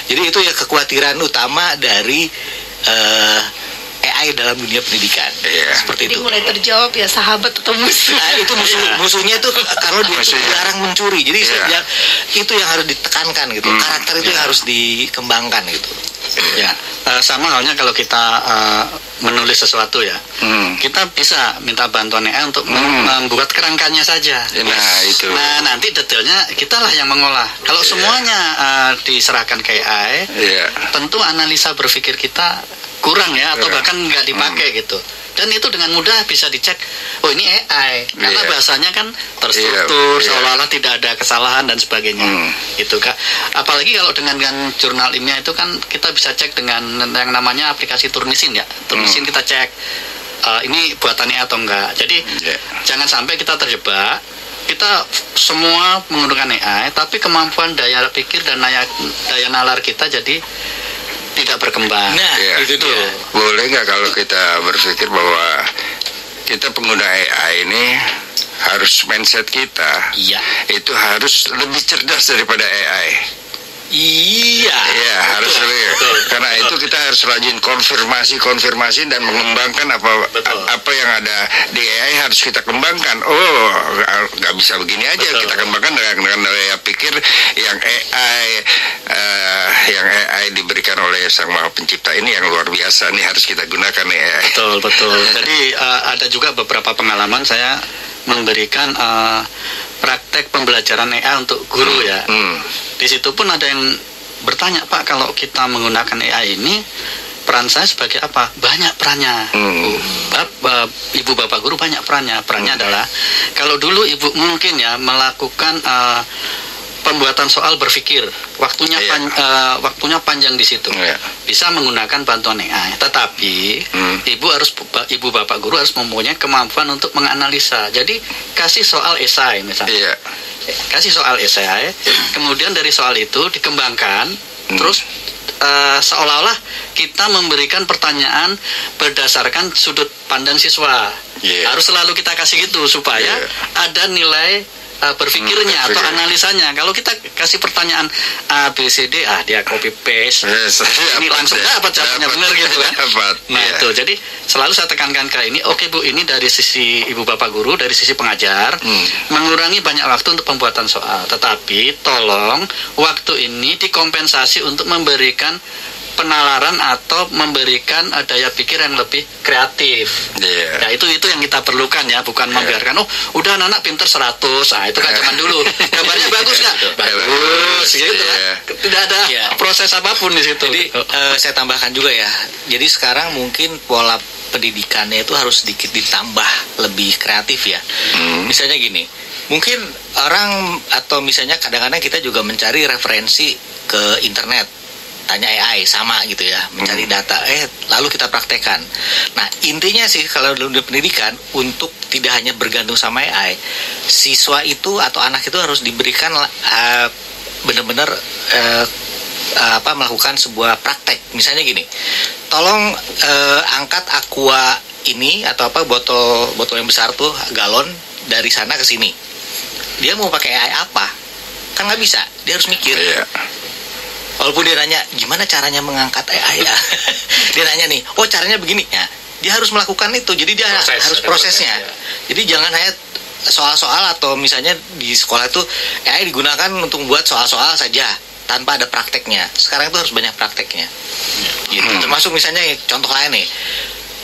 Jadi itu ya kekhawatiran utama dari AI dalam dunia pendidikan. Seperti Jadi itu. mulai terjawab ya, sahabat atau musuh. Nah, itu musuhnya itu kalau dia itu dilarang mencuri. Jadi itu yang harus ditekankan gitu. Karakter itu yang harus dikembangkan gitu. Sama halnya kalau kita menulis sesuatu ya, kita bisa minta bantuan AI untuk membuat kerangkanya saja. Nah nanti detailnya kitalah yang mengolah. Kalau semuanya diserahkan ke AI, tentu analisa berpikir kita kurang ya, atau bahkan nggak dipakai gitu. Dan itu dengan mudah bisa dicek, oh ini AI, karena bahasanya kan terstruktur, seolah-olah tidak ada kesalahan dan sebagainya. Itu Kak. Apalagi kalau dengan jurnal ilmiah itu kan kita bisa cek dengan yang namanya aplikasi Turnitin ya. Turnitin kita cek ini buatan AI atau enggak. Jadi jangan sampai kita terjebak. Kita semua menggunakan AI, tapi kemampuan daya pikir dan daya nalar kita jadi tidak berkembang. Nah, itu dia. Boleh nggak kalau kita berpikir bahwa kita pengguna AI ini harus mindset kita itu harus lebih cerdas daripada AI. Harus lebih. Karena itu kita harus rajin konfirmasi dan mengembangkan apa yang ada di AI harus kita kembangkan. Oh, nggak bisa begini aja. Kita kembangkan dengan daya pikir yang AI diberikan oleh Sang Maha Pencipta ini yang luar biasa. Nih harus kita gunakan AI. Betul. Jadi ada juga beberapa pengalaman saya memberikan praktek pembelajaran AI untuk guru ya. Di situ pun ada yang bertanya, Pak, kalau kita menggunakan AI ini peran saya sebagai apa? Banyak perannya. Ibu bapak guru banyak perannya. Perannya adalah kalau dulu ibu mungkin ya melakukan pembuatan soal berpikir, waktunya panjang di situ. Bisa menggunakan bantuan AI. Tetapi ibu bapak guru harus mempunyai kemampuan untuk menganalisa. Jadi kasih soal esai misalnya. Kasih soal esai, kemudian dari soal itu dikembangkan, terus seolah-olah kita memberikan pertanyaan berdasarkan sudut pandang siswa. Harus selalu kita kasih gitu supaya ada nilai berpikirnya atau analisanya. Kalau kita kasih pertanyaan A, B, C, D, dia copy paste, ini langsung dapat jawabannya benar gitu kan. Nah itu, jadi selalu saya tekankan ke ini, oke Bu, ini dari sisi ibu bapak guru, dari sisi pengajar, mengurangi banyak waktu untuk pembuatan soal. Tetapi tolong waktu ini dikompensasi untuk memberikan penalaran atau memberikan daya pikir yang lebih kreatif. Nah itu yang kita perlukan ya, bukan membiarkan udah anak pinter 100. Itu kan zaman dulu. Gambarnya bagus nggak? Bagus gitu kan. Tidak ada proses apapun di situ. Jadi saya tambahkan juga ya. Jadi sekarang mungkin pola pendidikannya itu harus sedikit ditambah lebih kreatif ya. Misalnya gini, Mungkin orang atau misalnya kadang-kadang kita juga mencari referensi ke internet, tanya AI sama gitu ya, mencari data, lalu kita praktekkan. Nah intinya sih kalau dalam pendidikan untuk tidak hanya bergantung sama AI, siswa itu atau anak itu harus diberikan benar-benar melakukan sebuah praktek. Misalnya gini, tolong angkat aqua ini atau botol yang besar tuh galon dari sana ke sini. Dia mau pakai AI apa? Kan nggak bisa, dia harus mikir. Walaupun dia nanya, gimana caranya mengangkat AI ya? Dia nanya nih, caranya begini ya. Dia harus melakukan itu, jadi dia harus prosesnya. Jadi jangan hanya soal-soal atau misalnya di sekolah itu AI digunakan untuk buat soal-soal saja tanpa ada prakteknya. Sekarang itu harus banyak prakteknya. Gitu. Termasuk misalnya contoh lain nih,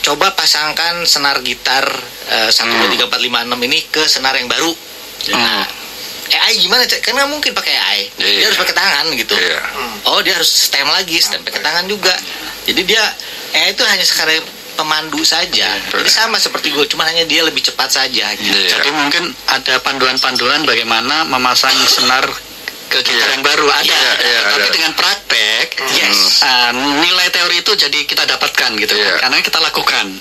coba pasangkan senar gitar 1, 2, 3, 4, 5, 6 ini ke senar yang baru. Nah, AI gimana? Kan nggak mungkin pakai AI. Dia harus pakai tangan gitu. Dia harus stem pakai tangan juga. Jadi dia AI itu hanya sekadar pemandu saja. Jadi sama seperti gue, cuma hanya dia lebih cepat saja. Gitu. Jadi mungkin ada panduan-panduan bagaimana memasang senar ke gitar yang baru ada. Tapi dengan praktek, nilai teori itu jadi kita dapatkan gitu. Karena kita lakukan.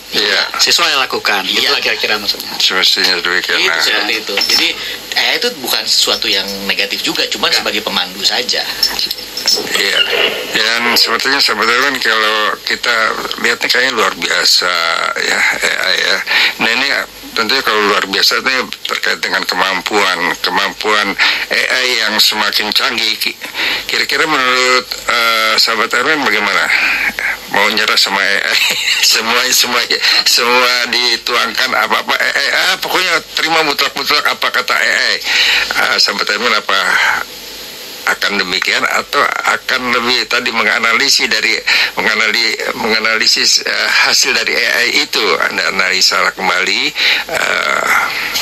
Siswa yang lakukan. Itulah kira-kira maksudnya. Semestinya demikian. Seperti itu. Jadi AI itu bukan sesuatu yang negatif juga, cuma sebagai pemandu saja. Iya. Dan sebetulnya kan kalau kita lihatnya kayaknya luar biasa ya AI ya. Nah ini tentunya kalau luar biasa ini terkait dengan kemampuan AI yang semakin canggih. Kira-kira menurut sahabat Erwin bagaimana? Mau nyerah sama AI? semua dituangkan apa-apa AI, pokoknya terima mutlak apa kata AI. Sahabat Erwin apa akan demikian atau akan lebih tadi menganalisis hasil dari AI itu, Anda analisa kembali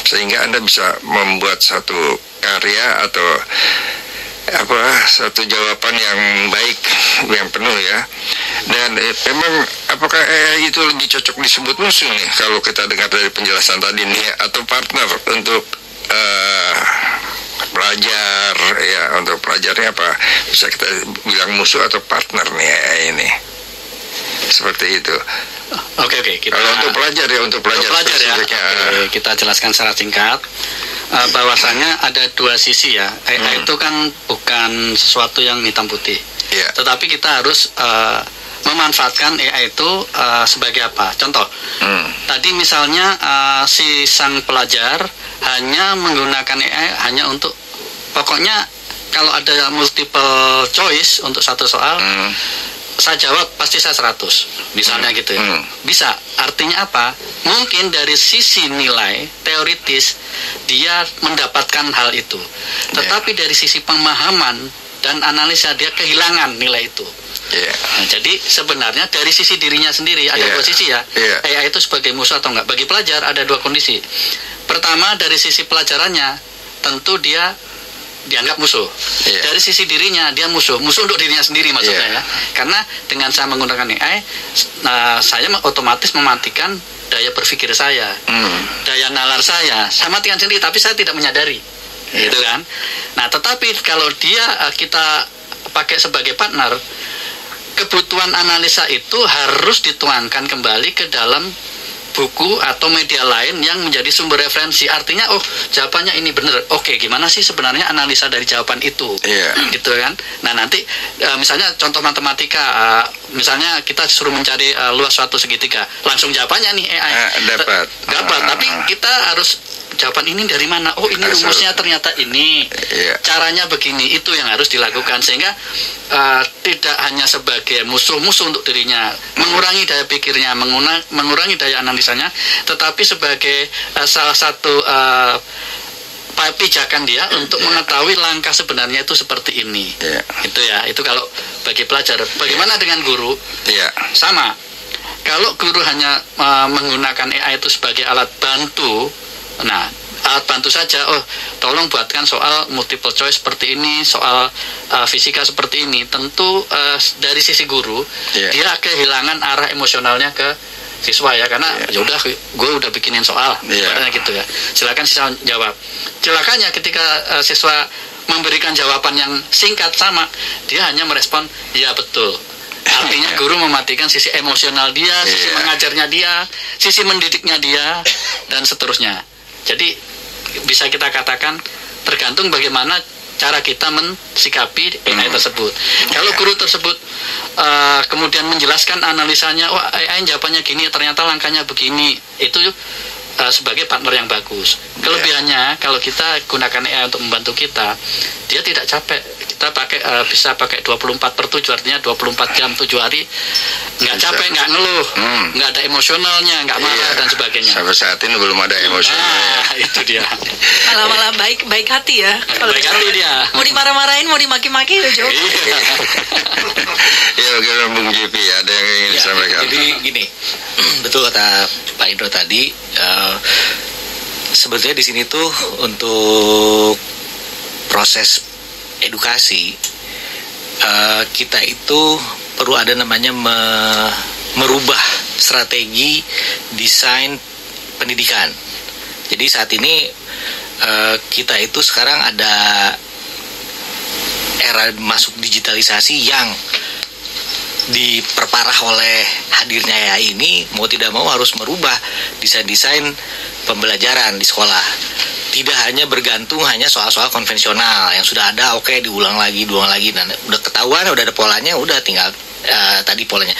sehingga Anda bisa membuat satu karya atau satu jawaban yang baik, yang penuh ya. Dan memang apakah AI itu lebih cocok disebut musuh nih kalau kita dengar dari penjelasan tadi nih, atau partner untuk pelajar ya, untuk pelajarnya apa bisa kita bilang musuh atau partner nih AI ini, seperti itu. Oke, kalau untuk pelajar ya, untuk pelajar ya. Kita jelaskan secara singkat bahwasanya ada dua sisi ya. AI itu kan bukan sesuatu yang hitam putih, tetapi kita harus memanfaatkan AI itu sebagai apa? Contoh, tadi misalnya si sang pelajar hanya menggunakan AI hanya untuk, pokoknya kalau ada multiple choice untuk satu soal, saya jawab pasti saya 100 misalnya gitu ya. Bisa, artinya apa? Mungkin dari sisi nilai teoritis dia mendapatkan hal itu, tetapi dari sisi pemahaman dan analisa dia kehilangan nilai itu. Nah, jadi sebenarnya dari sisi dirinya sendiri ada dua sisi ya. AI itu sebagai musuh atau enggak? Bagi pelajar ada dua kondisi. Pertama, dari sisi pelajarannya tentu dia dianggap musuh. Dari sisi dirinya dia musuh untuk dirinya sendiri maksudnya ya. Karena dengan saya menggunakan AI, saya otomatis mematikan daya berpikir saya, daya nalar saya matikan sendiri, tapi saya tidak menyadari, gitu kan. Nah, tetapi kalau kita pakai sebagai partner, kebutuhan analisa itu harus dituangkan kembali ke dalam buku atau media lain yang menjadi sumber referensi. Artinya, jawabannya ini benar. Oke, gimana sih sebenarnya analisa dari jawaban itu? Gitu kan. Nah, nanti misalnya contoh matematika, misalnya kita suruh mencari luas suatu segitiga, langsung jawabannya nih AI dapat. Tapi kita harus jawaban ini dari mana? Ini rumusnya ternyata ini. Caranya begini, itu yang harus dilakukan sehingga tidak hanya sebagai musuh-musuh untuk dirinya, mengurangi daya pikirnya, mengurangi daya analisanya, tetapi sebagai salah satu pijakan dia untuk mengetahui langkah sebenarnya itu seperti ini. Itu ya, itu kalau bagi pelajar. Bagaimana dengan guru? Sama. Kalau guru hanya menggunakan AI itu sebagai alat bantu, nah, alat bantu saja, tolong buatkan soal multiple choice seperti ini, soal fisika seperti ini, tentu dari sisi guru dia kehilangan arah emosionalnya ke siswa ya, karena ya udah gue udah bikinin soal, ibaratnya gitu ya. Silakan siswa jawab. Celakanya ketika siswa memberikan jawaban yang singkat sama, dia hanya merespon ya betul. Artinya guru mematikan sisi emosional dia, sisi mengajarnya dia, sisi mendidiknya dia, dan seterusnya. Jadi bisa kita katakan tergantung bagaimana cara kita mensikapi AI tersebut. Kalau guru tersebut kemudian menjelaskan analisanya, wah AI jawabannya gini, ternyata langkahnya begini, itu sebagai partner yang bagus. Kelebihannya kalau kita gunakan AI untuk membantu kita, dia tidak capek. Kita bisa pakai 24/7, artinya 24 jam 7 hari, nggak capek, nggak ngeluh, nggak ada emosionalnya, nggak marah dan sebagainya. Sampai saat ini belum ada emosional. Itu dia. Malah baik hati ya. Kalau Baik hati dia. mau dimarah-marahin, mau dimaki-maki udah jauh. Ya, bagaimana Bung JP, ada yang ingin disampaikan? Jadi gini, betul kata Pak Indro tadi, sebetulnya di sini tuh untuk proses edukasi kita itu perlu ada namanya merubah strategi desain pendidikan. Jadi saat ini kita itu sekarang ada era masuk digitalisasi yang diperparah oleh hadirnya AI ini, mau tidak mau harus merubah desain-desain pembelajaran di sekolah. Tidak hanya bergantung hanya soal-soal konvensional yang sudah ada, oke, diulang lagi, dan udah ketahuan, udah ada polanya, udah tinggal tadi polanya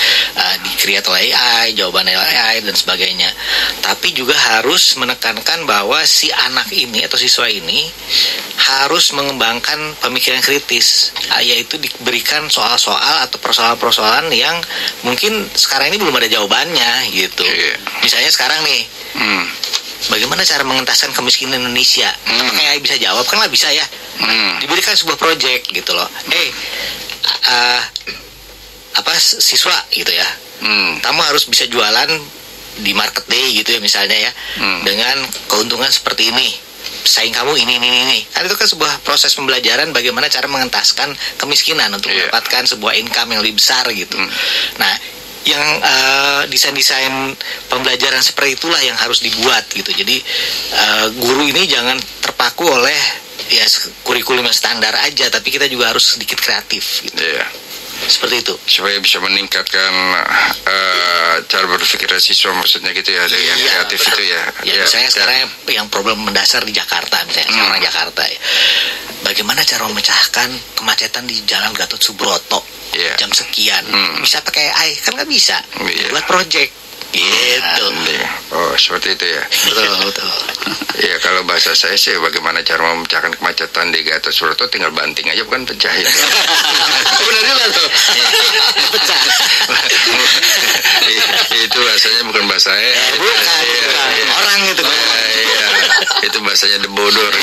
di-create oleh AI, jawaban AI dan sebagainya. Tapi juga harus menekankan bahwa si anak ini atau siswa ini harus mengembangkan pemikiran kritis, yaitu diberikan soal-soal atau persoalan-persoalan yang mungkin sekarang ini belum ada jawabannya gitu. Misalnya sekarang nih, bagaimana cara mengentaskan kemiskinan Indonesia? Apakah AI bisa jawab? Kan lah bisa ya. Diberikan sebuah proyek gitu loh. Siswa gitu ya. Kamu harus bisa jualan di market day gitu ya misalnya ya. Dengan keuntungan seperti ini. Saing kamu ini. Kan itu kan sebuah proses pembelajaran bagaimana cara mengentaskan kemiskinan untuk mendapatkan sebuah income yang lebih besar gitu. Nah, yang desain-desain pembelajaran seperti itulah yang harus dibuat gitu. Jadi guru ini jangan terpaku oleh ya kurikulum yang standar aja, tapi kita juga harus sedikit kreatif gitu. Seperti itu. Supaya bisa meningkatkan cara berpikir siswa, maksudnya gitu ya, ada yang kreatif itu ya. Misalnya sekarang yang problem mendasar di Jakarta, misalnya orang Jakarta ya. Bagaimana cara memecahkan kemacetan di Jalan Gatot Subroto jam sekian? Bisa pakai AI? Kan nggak bisa. Buat project. Gitu. Oh, seperti itu ya. Betul. Ya, kalau bahasa saya sih bagaimana cara memecahkan kemacetan di Gatot Subroto, tinggal banting aja, bukan pecahin. Benar juga tuh. Pecah. Itu bahasanya bukan bahasa saya. Bukan. Orang itu. Itu bahasanya debodor.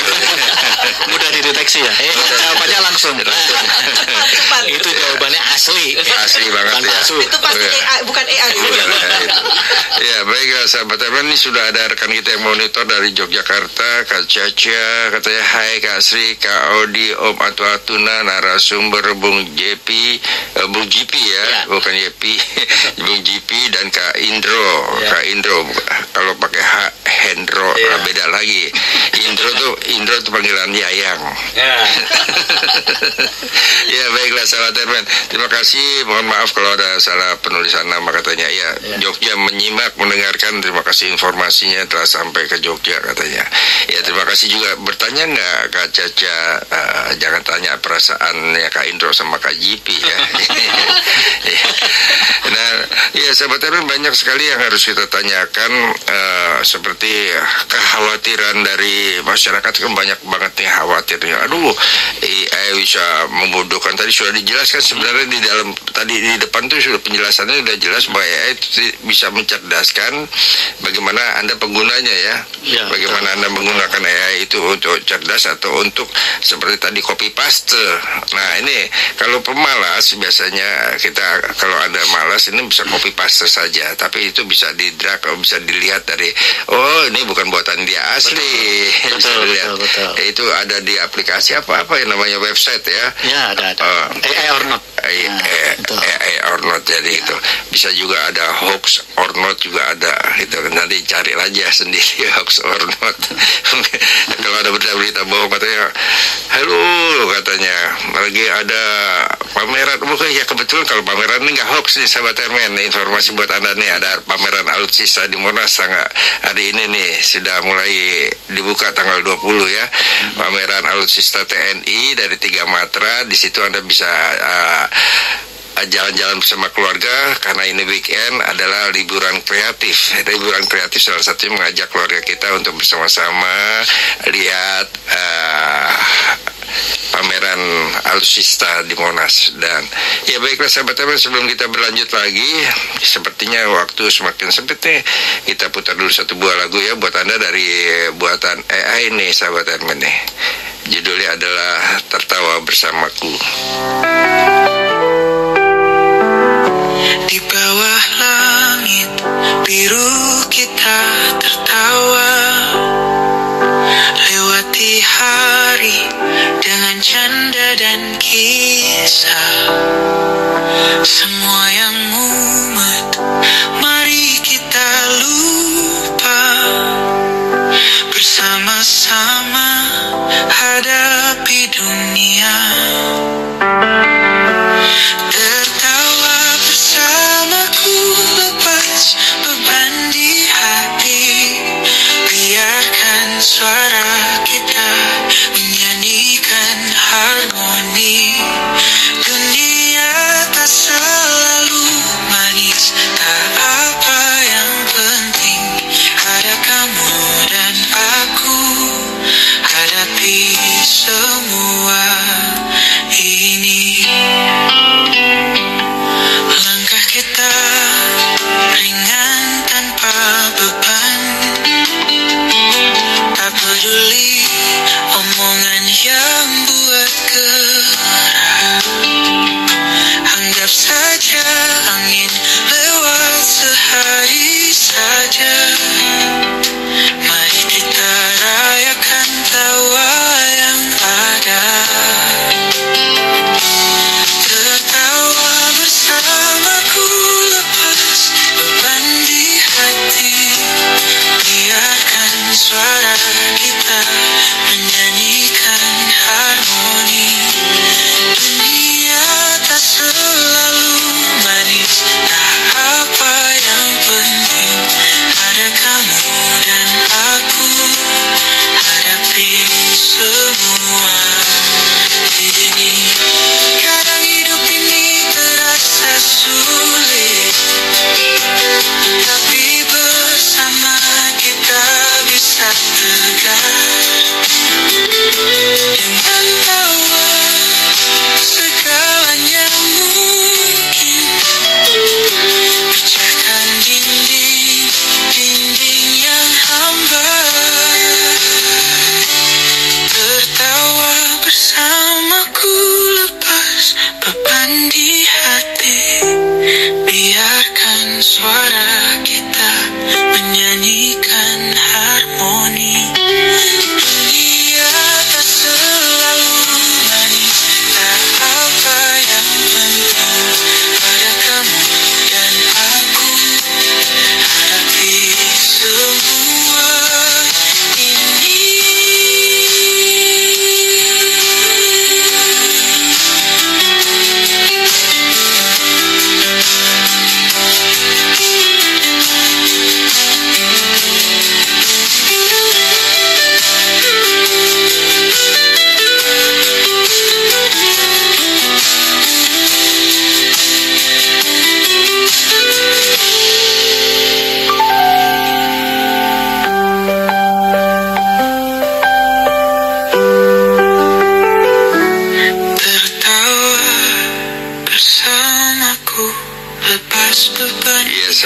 Mudah dideteksi ya. Jawabannya langsung. Cepat. Itu jawabannya asli. Asli banget ya. Itu pasti AI, bukan AI. Ya, baiklah sahabat teman, ini sudah ada rekan kita yang monitor dari Yogyakarta, Kak Caca, katanya hai Kak Sri, Kak Odi, Om Atuna, narasumber Bung JP, Bung JP ya, bukan JP, Bung JP dan Kak Indro. Kak Indro, kalau pakai H, Hendro, beda lagi. Indro tuh panggilan Yayang. Ya, baiklah sahabat teman, terima kasih, mohon maaf kalau ada salah penulisan nama katanya. Jogja menyimak, mendengarkan, terima kasih informasinya telah sampai ke Jogja katanya. Ya, terima kasih juga. Bertanya nggak Kak Caca, jangan tanya perasaannya Kak Indro sama Kak JP ya. Nah, ya sahabat teman, banyak sekali yang harus kita tanyakan, seperti kekhawatiran dari masyarakat kan banyak banget nih khawatirnya. Aduh, AI bisa membodohkan. Tadi sudah dijelaskan sebenarnya di dalam, tadi di depan tuh sudah penjelasannya sudah jelas bahwa AI itu bisa mencerdaskan bagaimana Anda penggunanya ya. Bagaimana Anda menggunakan AI itu untuk cerdas atau untuk seperti tadi copy paste. Nah, ini kalau pemalas biasanya kita kalau Anda malas ini bisa copy paste saja, tapi itu bisa di-drag, bisa dilihat dari ini bukan buatan dia asli. Betul. Itu ada di aplikasi apa yang namanya namanya website ya. Ya, ada. AI or not. AI or not, jadi itu bisa juga ada hoax or not juga ada itu, nanti cari aja sendiri hoax or not. Kalau ada berita-berita bohong katanya katanya lagi ada pameran, bukan ya, kebetulan kalau pameran ini nggak hoax nih sahabat Hermen, informasi buat Anda nih, ada pameran alutsista di Monas hari ini nih sudah mulai dibuka tanggal 20 ya. Pameran alutsista TNI dari 3 matra, di situ Anda bisa jalan-jalan bersama keluarga karena ini weekend adalah liburan kreatif. Liburan kreatif salah satunya mengajak keluarga kita untuk bersama-sama lihat pameran alutsista di Monas. Dan ya baiklah sahabat Hermen, sebelum kita berlanjut lagi, sepertinya waktu semakin sempit nih, kita putar dulu satu buah lagu ya buat Anda dari buatan AI nih sahabat Hermen nih. Judulnya adalah Tertawa Bersamaku. Di bawah langit biru kita tertawa, lewati hari dengan canda dan kisah. Semua yang mumet mari kita lupa, bersama-sama hadapi dunia. Tertawa bersamaku, lepas beban di hati, biarkan suara kita menyanyikan harmoni. Dunia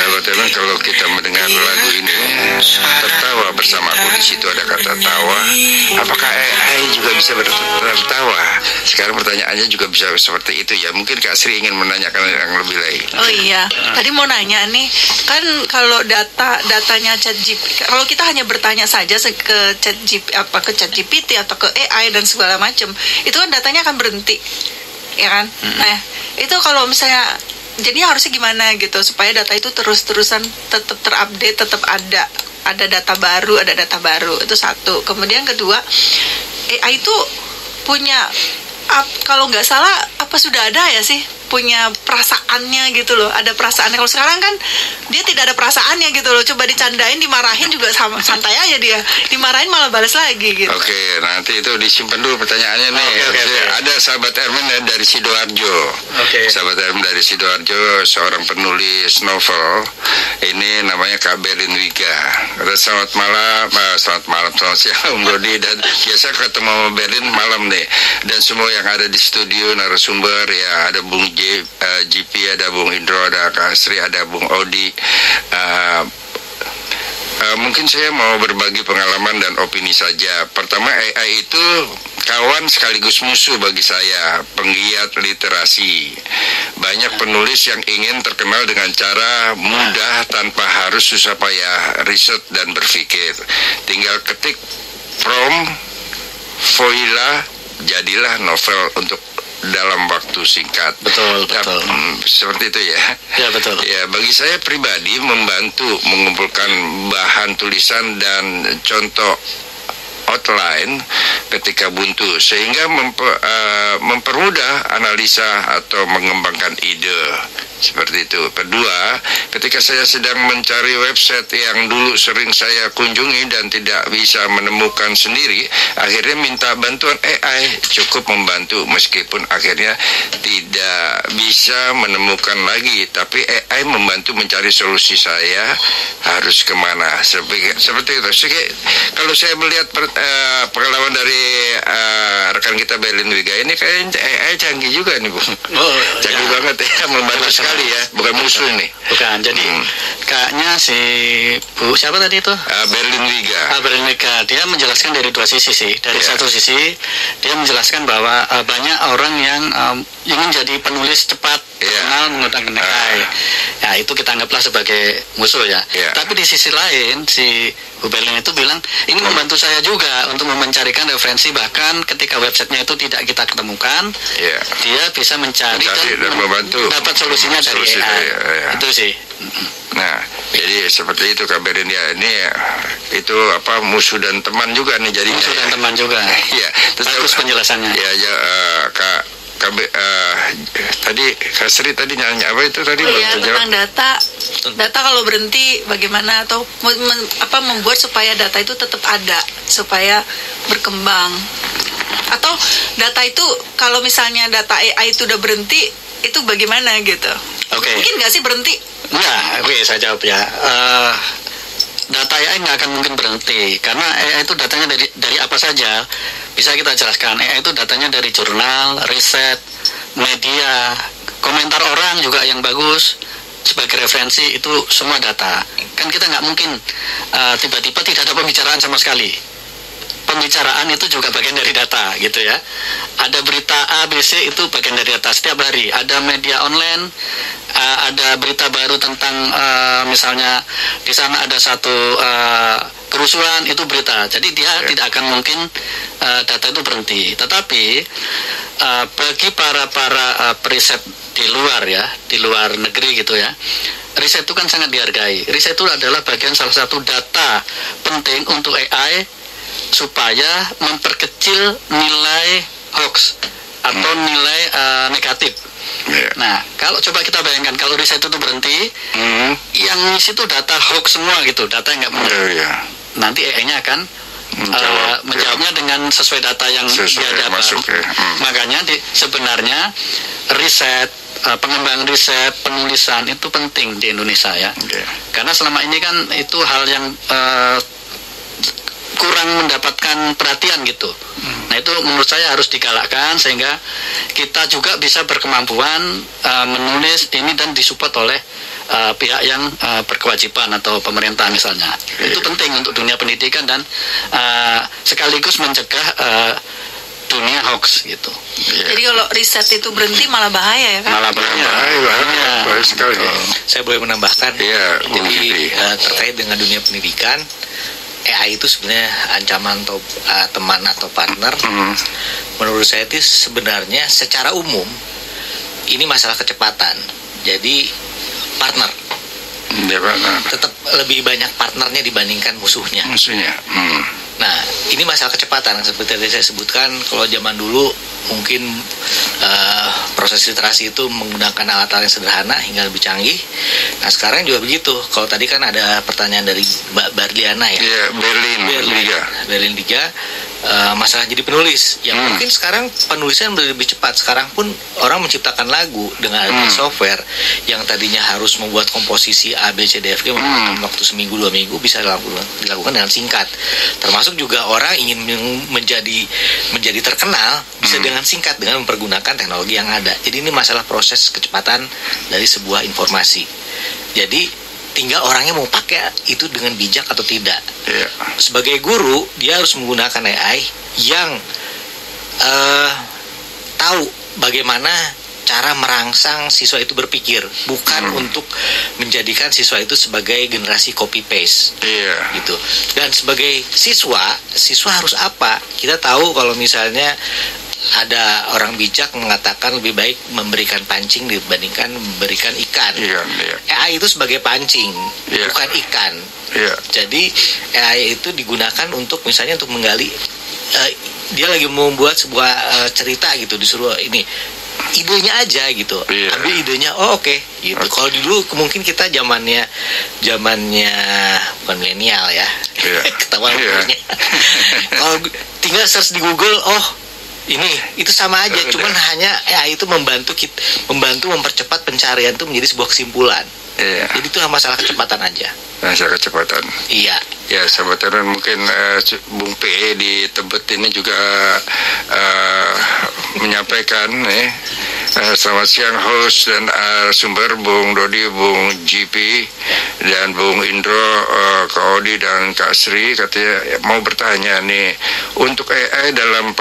sahabat Herman, kalau kita mendengar lagu ini tertawa bersamaku, di situ ada kata tawa. Apakah AI juga bisa tertawa? Sekarang pertanyaannya juga bisa seperti itu ya. Mungkin Kak Sri ingin menanyakan yang lebih lain. Oh iya, tadi mau nanya nih, kan kalau datanya ChatGPT, kalau kita hanya bertanya saja ke ChatGPT atau ke AI dan segala macam, itu kan datanya akan berhenti, ya kan? Nah, itu kalau misalnya jadinya harusnya gimana gitu supaya data itu terus-terusan tetap terupdate, tetap ada data baru, itu satu. Kemudian kedua, AI itu punya kalau nggak salah apa sudah ada ya sih punya perasaannya gitu loh, ada perasaannya. Kalau sekarang kan dia tidak ada perasaannya gitu loh, coba dicandain, dimarahin juga santai aja dia, dimarahin malah balas lagi gitu. Oke, nanti itu disimpan dulu pertanyaannya nih. Okay. Ada sahabat Herman dari Sidoarjo. Sahabat Herman dari Sidoarjo, seorang penulis novel. Ini namanya Kak Berlin Wiga. Selamat malam, selamat siang Om Dodi, dan biasa ketemu sama Berlin malam nih. Dan semua yang ada di studio narasumber ya, ada Bung GP, ada Bung Indro, ada Kak Sri, ada Bung Odi. Mungkin saya mau berbagi pengalaman dan opini saja. Pertama, AI itu kawan sekaligus musuh bagi saya, penggiat literasi. Banyak penulis yang ingin terkenal dengan cara mudah tanpa harus susah payah riset dan berpikir. Tinggal ketik prompt, voila, jadilah novel untuk dalam waktu singkat. Betul. Seperti itu ya. Ya, betul. Ya, bagi saya pribadi membantu mengumpulkan bahan tulisan dan contoh outline ketika buntu, sehingga mempermudah analisa atau mengembangkan ide. Seperti itu. Kedua, ketika saya sedang mencari website yang dulu sering saya kunjungi dan tidak bisa menemukan sendiri, akhirnya minta bantuan AI. Cukup membantu, meskipun akhirnya tidak bisa menemukan lagi, tapi AI membantu mencari solusi saya harus kemana. Seperti itu. Kalau saya melihat pengalaman dari rekan kita Berlin Wiga ini, kayaknya AI canggih juga nih, Bu. Canggih banget ya, membantu sekali ya, bukan musuh nih. Bukan, jadi kayaknya si Bu siapa tadi itu? Berlin Wiga. Berlin Wiga, dia menjelaskan dari dua sisi sih. Dari satu sisi, dia menjelaskan bahwa banyak orang yang ingin jadi penulis cepat, terkenal menggunakan AI. Ya, itu kita anggaplah sebagai musuh ya. Tapi di sisi lain, si Bu Berlin itu bilang, ini membantu saya juga untuk mencarikan referensi, bahkan ketika websitenya itu tidak kita ketemukan, dia bisa mencari dan membantu dapat solusinya dari AI. Itu sih. Nah, jadi seperti itu kabarin ya. Ini itu musuh dan teman juga nih jadinya. Musuh dan teman juga. Iya. Bagus penjelasannya. Ya, tadi Kak Sri tadi nanya apa itu tadi? Tentang data kalau berhenti bagaimana, atau membuat supaya data itu tetap ada, supaya berkembang. Atau data itu kalau misalnya data AI itu udah berhenti, itu bagaimana gitu? Mungkin nggak sih berhenti? Nah, saya jawab ya. Data AI nggak akan mungkin berhenti, karena AI itu datanya dari apa saja. Bisa kita jelaskan, AI itu datanya dari jurnal, riset, media, komentar orang juga yang bagus sebagai referensi, itu semua data. Kan kita nggak mungkin tiba-tiba tidak ada pembicaraan sama sekali. Pembicaraan itu juga bagian dari data gitu ya. Ada berita A, B, C, itu bagian dari data setiap hari. Ada media online, ada berita baru tentang misalnya di sana ada satu kerusuhan, itu berita. Jadi dia tidak akan mungkin data itu berhenti. Tetapi bagi para periset di luar ya, di luar negeri gitu ya, riset itu kan sangat dihargai. Riset itu adalah bagian salah satu data penting untuk AI supaya memperkecil nilai hoax atau nilai negatif. Nah, kalau coba kita bayangkan kalau riset itu berhenti, yang ngisi itu data hoax semua gitu, data yang nggak benar. Nanti AI-nya akan menjawabnya dengan sesuai data yang dia dapat. Makanya sebenarnya riset, pengembangan riset, penulisan itu penting di Indonesia ya. Karena selama ini kan itu hal yang kurang mendapatkan perhatian gitu. Nah, itu menurut saya harus digalakkan sehingga kita juga bisa berkemampuan menulis ini dan disupport oleh pihak yang berkewajiban atau pemerintah misalnya. Itu penting untuk dunia pendidikan dan sekaligus mencegah dunia hoax gitu. Jadi kalau riset itu berhenti malah bahaya ya kan? Malah bahaya. Bahaya sekali. Saya boleh menambahkan, Iya, Bung jadi Jipi. terkait dengan dunia pendidikan, AI itu sebenarnya ancaman atau teman atau partner. Menurut saya itu sebenarnya secara umum ini masalah kecepatan. Jadi partner tetap lebih banyak partnernya dibandingkan musuhnya. Nah, ini masalah kecepatan seperti yang saya sebutkan. Kalau zaman dulu mungkin proses literasi itu menggunakan alat-alat yang sederhana hingga lebih canggih. Nah, sekarang juga begitu. Kalau tadi kan ada pertanyaan dari Mbak Barliana ya. Iya, Berlin Liga. Masalah jadi penulis yang mungkin sekarang penulisan lebih cepat. Sekarang pun orang menciptakan lagu dengan adanya software yang tadinya harus membuat komposisi A, B, C, D, F, G memakan waktu seminggu 2 minggu bisa dilakukan dengan singkat. Termasuk juga orang ingin menjadi terkenal bisa dengan singkat dengan mempergunakan teknologi yang ada. Jadi ini masalah proses kecepatan dari sebuah informasi. Jadi tinggal orangnya mau pakai itu dengan bijak atau tidak. Sebagai guru, dia harus menggunakan AI yang tahu bagaimana cara merangsang siswa itu berpikir, bukan untuk menjadikan siswa itu sebagai generasi copy paste. Gitu. Dan sebagai siswa harus apa? Kita tahu kalau misalnya ada orang bijak mengatakan lebih baik memberikan pancing dibandingkan memberikan ikan. AI itu sebagai pancing, bukan ikan. Jadi AI itu digunakan untuk misalnya untuk menggali. Dia lagi membuat sebuah cerita gitu, disuruh ini idenya aja gitu, ambil idenya, oke, gitu. Kalau dulu mungkin kita zamannya bukan milenial ya, ketahuan umurnya. Kalau tinggal search di Google, itu sama aja, cuman hanya AI itu membantu mempercepat pencarian itu menjadi sebuah kesimpulan. Jadi itu masalah kecepatan aja. Masalah kecepatan. Iya. Ya, sahabat Ermen, mungkin Bung P di Tebet ini juga menyampaikan selamat siang host dan sumber Bung Dodi, Bung GP dan Bung Indro, Kak Odi dan Kak Sri, katanya mau bertanya nih, untuk AI dalam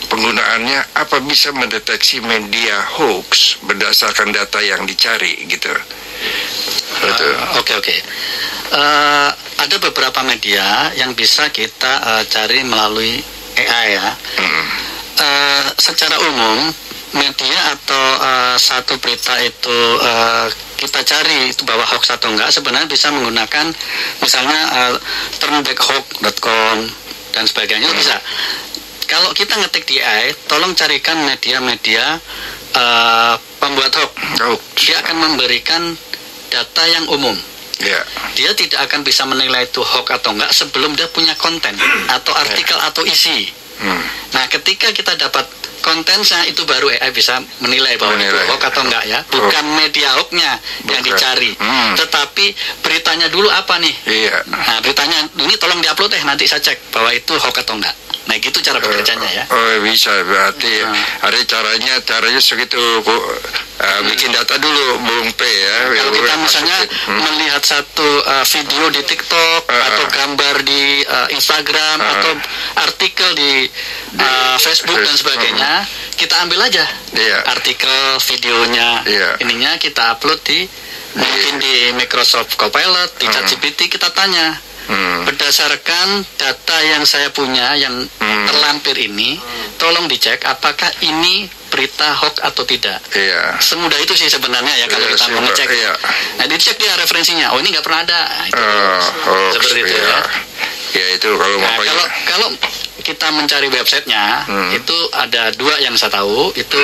penggunaannya apa bisa mendeteksi media hoax berdasarkan data yang dicari gitu. Oke. Ada beberapa media yang bisa kita cari melalui AI ya. Secara umum media atau satu berita itu kita cari itu bahwa hoax atau enggak sebenarnya bisa menggunakan misalnya turnbackhoax.com dan sebagainya bisa. Kalau kita ngetik di AI, tolong carikan media-media pembuat hoax. Dia akan memberikan data yang umum. Dia tidak akan bisa menilai itu hoax atau enggak sebelum dia punya konten atau artikel atau isi. Nah, ketika kita dapat kontennya itu baru AI bisa menilai bahwa itu hoax atau enggak ya. Bukan media hoaxnya yang dicari, tetapi beritanya dulu apa nih. Nah, beritanya ini tolong diupload nanti saya cek bahwa itu hoax atau enggak. Nah, gitu cara bekerjanya ya. Bisa berarti ada caranya segitu bikin data dulu Bung P ya. Kalau kita misalnya melihat satu video di TikTok atau gambar di Instagram atau artikel di Facebook dan sebagainya, kita ambil aja artikel, videonya, ininya kita upload di mungkin di Microsoft Copilot, di ChatGPT, kita tanya. Berdasarkan data yang saya punya yang terlampir ini, tolong dicek apakah ini berita hoax atau tidak. Semudah itu sih sebenarnya ya kalau kita mau ngecek. Nah, dicek dia referensinya. Oh, ini nggak pernah ada. Seperti itu ya. Ya itu kalau kalau kita mencari websitenya itu ada 2 yang saya tahu, itu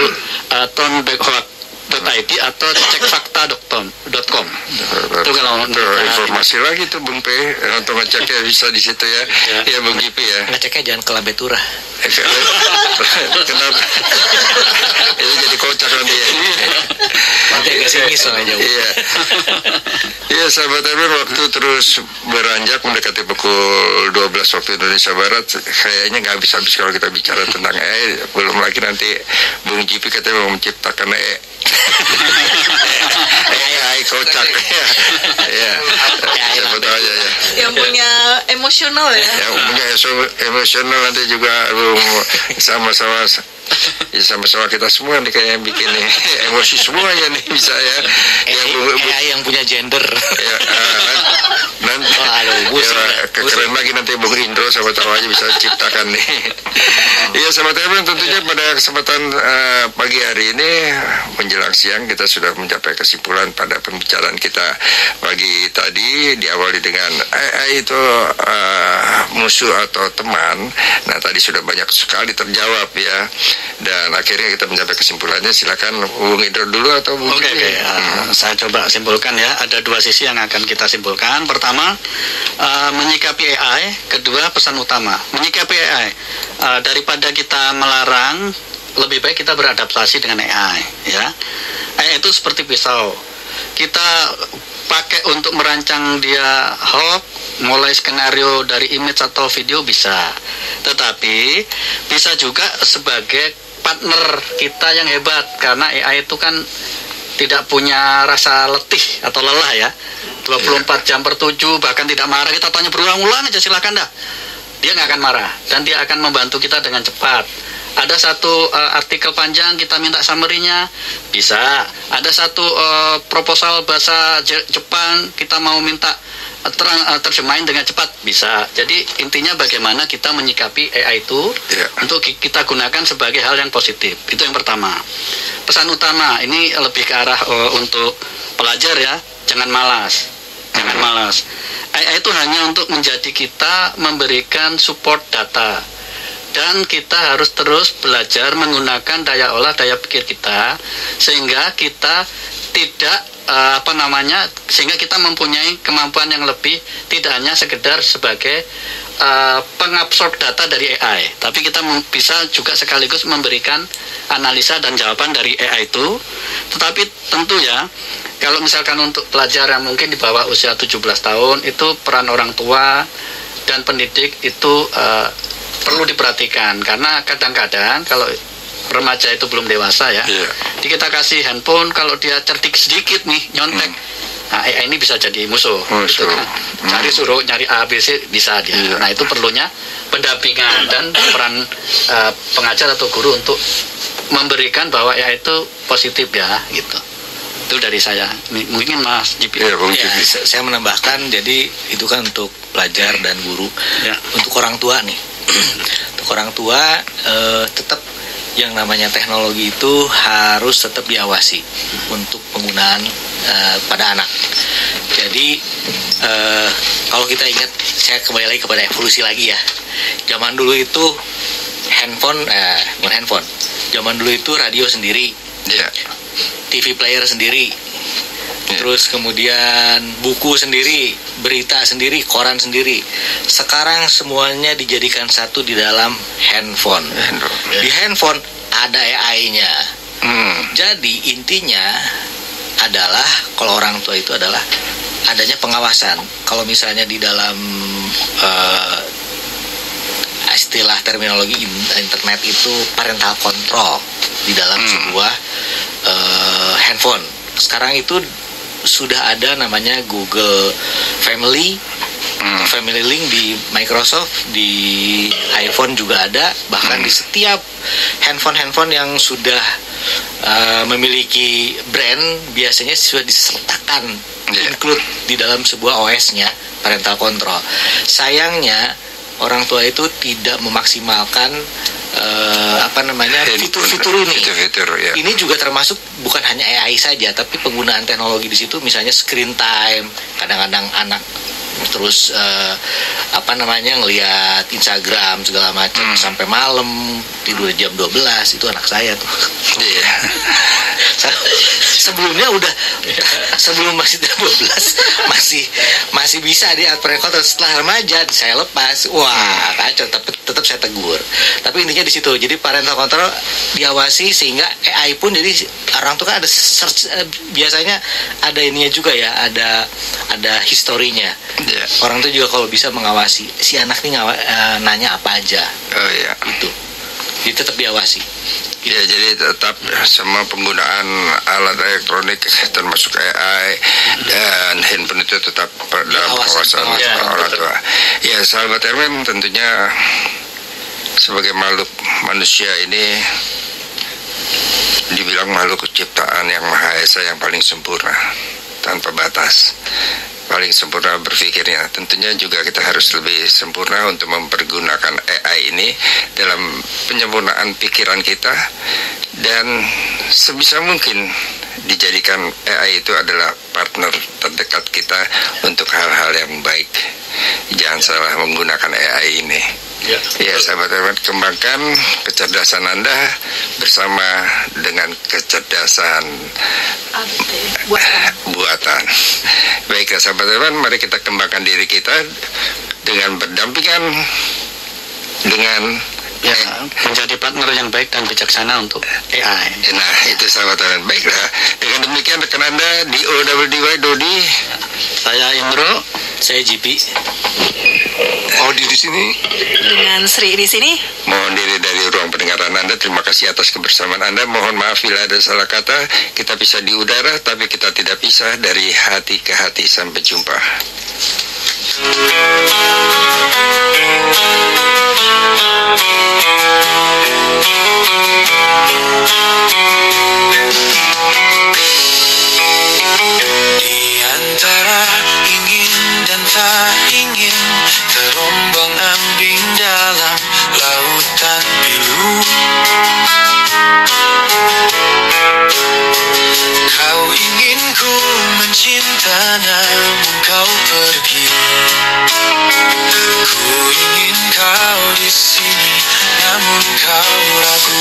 turnbackhoax.id atau cekfakta.com. Itu kalau informasi lagi tuh Bung P, untuk ngeceknya bisa di situ ya. Ya Bung GP ya. Ngeceknya jangan ke Labetura. Kenapa? Itu jadi kocak nanti ya. Nanti agak sinis soalnya. Iya, sahabat Ermen, waktu terus beranjak mendekati pukul 12 waktu Indonesia Barat. Kayaknya nggak habis-habis kalau kita bicara tentang AI. Belum lagi nanti Bung GP katanya mau menciptakan AI kocak ya. Ya. Siapa tahu aja ya. Yang punya emosional ya. Yang punya emosional nanti juga sama-sama ya sama-sama kita semua nih kayak yang bikin nih emosi semuanya nih bisa ya. Yang punya gender. Ya, keren lagi nanti Bung Indro sama tahu aja bisa ciptakan nih. Iya sahabat Herman, tentunya pada kesempatan pagi hari ini menjelang siang kita sudah mencapai kesimpulan pada pembicaraan kita pagi tadi, diawali dengan AI itu musuh atau teman. Nah tadi sudah banyak sekali terjawab ya, dan akhirnya kita mencapai kesimpulannya. Silakan Bung Indro dulu atau Bung Oke. Saya coba simpulkan ya. Ada dua sisi yang akan kita simpulkan. Pertama, menyikapi AI. Kedua, pesan utama. Menyikapi AI, daripada kita melarang, lebih baik kita beradaptasi dengan AI. Ya, AI itu seperti pisau. Kita pakai untuk merancang dia hoax, mulai skenario dari image atau video bisa. Tetapi bisa juga sebagai partner kita yang hebat, karena AI itu kan tidak punya rasa letih atau lelah ya. 24 jam per 7, bahkan tidak marah. Kita tanya berulang-ulang aja, silakan dah. Dia nggak akan marah dan dia akan membantu kita dengan cepat. Ada satu artikel panjang kita minta summary-nya, bisa. Ada satu proposal bahasa Jepang kita mau minta terjemahin dengan cepat, bisa. Jadi intinya bagaimana kita menyikapi AI itu untuk kita gunakan sebagai hal yang positif. Itu yang pertama. Pesan utama ini lebih ke arah untuk pelajar ya, jangan malas. Jangan malas. AI itu hanya untuk menjadi kita memberikan support data. Dan kita harus terus belajar menggunakan daya olah, daya pikir kita, sehingga kita tidak sehingga kita mempunyai kemampuan yang lebih, tidak hanya sekedar sebagai pengabsorb data dari AI, tapi kita bisa juga sekaligus memberikan analisa dan jawaban dari AI itu. Tetapi tentu ya, kalau misalkan untuk pelajar yang mungkin di bawah usia 17 tahun, itu peran orang tua dan pendidik itu perlu diperhatikan, karena kadang-kadang kalau remaja itu belum dewasa ya, jadi kita kasih handphone, kalau dia cerdik sedikit nih, nyontek, nah AI ini bisa jadi musuh. Gitu kan. Nyari A, B, C bisa dia. Nah itu perlunya pendampingan dan peran pengajar atau guru untuk memberikan bahwa AI itu positif ya, gitu. Itu dari saya. Mungkin Mas Jipi. Saya menambahkan, jadi itu kan untuk pelajar dan guru. Untuk orang tua nih, untuk orang tua tetap yang namanya teknologi itu harus tetap diawasi untuk penggunaan pada anak. Jadi kalau kita ingat, saya kembali lagi kepada evolusi lagi ya. Zaman dulu itu bukan handphone. Zaman dulu itu radio sendiri, TV player sendiri, terus kemudian buku sendiri, berita sendiri, koran sendiri. Sekarang semuanya dijadikan satu di dalam handphone. Di handphone ada AI-nya. Jadi intinya adalah, kalau orang tua itu adalah adanya pengawasan. Kalau misalnya di dalam istilah terminologi internet itu parental control di dalam sebuah handphone. Sekarang itu sudah ada namanya Google Family, Family Link di Microsoft, di iPhone juga ada, bahkan di setiap handphone yang sudah memiliki brand biasanya sudah disertakan include di dalam sebuah OS-nya parental control. Sayangnya orang tua itu tidak memaksimalkan fitur-fitur ini. Ini juga termasuk bukan hanya AI saja, tapi penggunaan teknologi di situ, misalnya screen time. Kadang-kadang anak terus ngelihat Instagram segala macam sampai malam, tidur jam 12. Itu anak saya tuh. Sebelumnya udah sebelum masih 12 masih bisa dia parental, setelah remaja saya lepas. Wah, kacau, tetap saya tegur. Tapi intinya di situ. Jadi parental control diawasi, sehingga AI pun, jadi orang tuh kan ada search, biasanya ada ininya juga ya, ada historinya. Orang tuh juga kalau bisa mengawasi si anak nih nanya apa aja. Itu. Jadi tetap diawasi. Ya, jadi tetap semua penggunaan alat elektronik termasuk AI dan handphone itu tetap dalam pengawasan orang tua. Ya, sahabat Ermen, tentunya sebagai makhluk manusia ini dibilang makhluk ciptaan yang Maha Esa, yang paling sempurna, tanpa batas, paling sempurna berpikirnya. Tentunya juga kita harus lebih sempurna untuk mempergunakan AI ini dalam penyempurnaan pikiran kita, dan sebisa mungkin dijadikan AI itu adalah partner terdekat kita untuk hal-hal yang baik. Jangan salah menggunakan AI ini. Ya, sahabat Ermen, kembangkan kecerdasan Anda bersama dengan kecerdasan buatan. Baiklah sahabat Ermen, mari kita kembangkan diri kita dengan berdampingan dengan menjadi partner yang baik dan bijaksana untuk AI. Nah, itu sahabat Ermen. Baiklah, dengan demikian rekan Anda di OWDY Dodi, saya Indro, saya JP. Odi di sini. Dengan Sri di sini. Mohon diri dari ruang pendengaran Anda. Terima kasih atas kebersamaan Anda. Mohon maaf bila ada salah kata. Kita pisah di udara, tapi kita tidak pisah dari hati ke hati. Sampai jumpa. Di antara ingin dan tak ingin, terombang ambing dalam lautan pilu. Kau ingin ku mencinta, namun kau pergi. Ku ingin kau di sini, namun kau ragu.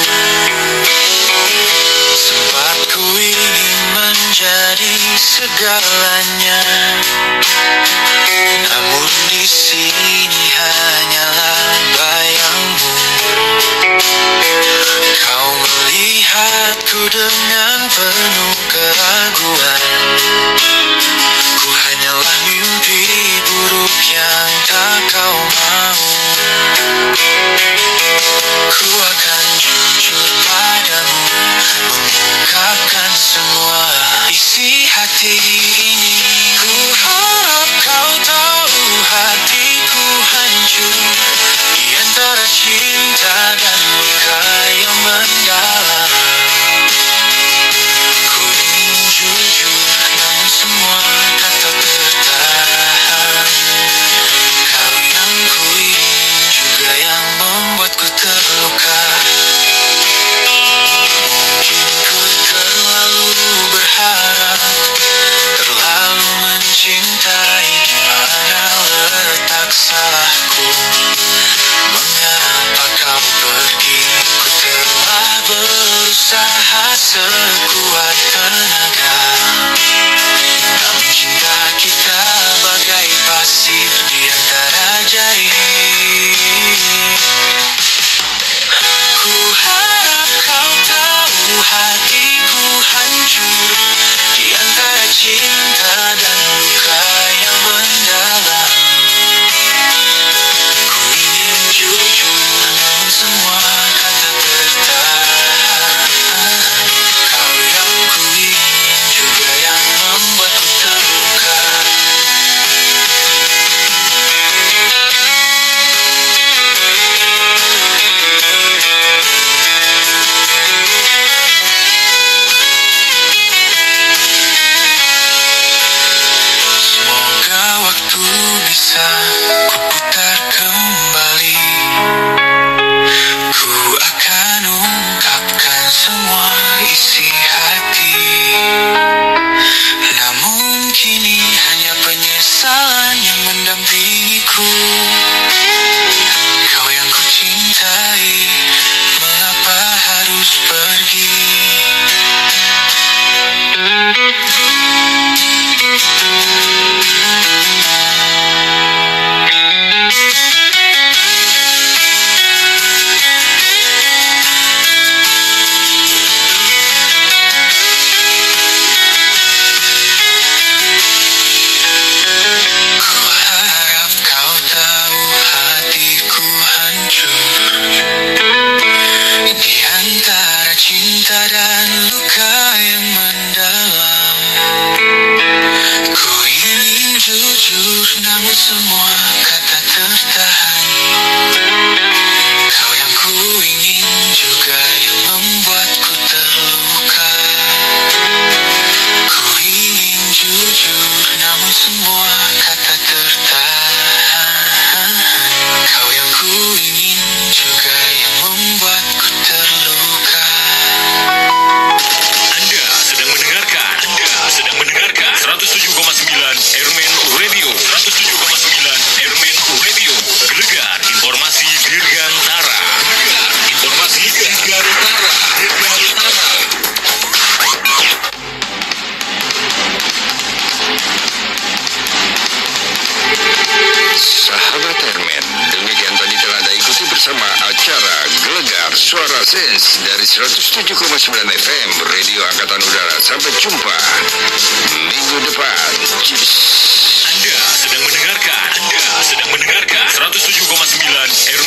Sempat ku ingin menjadi segalanya, namun di sini hanyalah bayangmu. Kau melihatku dengan penuh keraguan. Ku hanyalah mimpi buruk yang tak kau mau. Ku akan jujur padamu, mengungkapkan semua isi hati ini. Ku harap kau tahu hatiku hancur di antara cinta dan luka yang mendalam. Ku ingin jujur, namun semua kata bertahan. Kau yang ku ingin juga yang membuatku terluka. Mungkin ku terlalu berharap, terlalu mencintai. Di mana letak salahku? Mengapa kau pergi? Ku telah berusaha sekuat tenaga, namun cinta kita bagai pasir di antara jari. Ku harap kau tahu hatiku hancur di antara cinta dan luka yang mendalam. Ku ingin jujur, namun semua kata bertahan. Kau yang ku ingin juga yang membuatku terluka. Semoga waktu bisa kuputar kembali. Ku akan ungkapkan semua isi hati. Namun kini hanya penyesalan yang mendampingiku. Kau yang ku cintai, mengapa harus pergi? cinta dan luka yang mendalam. Ku ingin jujur namun semua kata tertahan. Kau yang ku ingin juga yang membuatku terluka. Ku ingin jujur namun semua kata tertahan. Kau yang ku ingin juga yang membuatku terluka. Anda sedang mendengarkan 107,9 Airman Radio. 107,9 Airman Radio. Gelegar informasi Dirgantara. Informasi Dirgantara. Sahabat Airman, demikian tadi telah Anda ikuti bersama acara Gelegar Suara Sains dari 107,9 FM Radio Angkatan Udara. Sampai jumpa minggu depan. Cheers. Anda sedang mendengarkan 107,9 Airman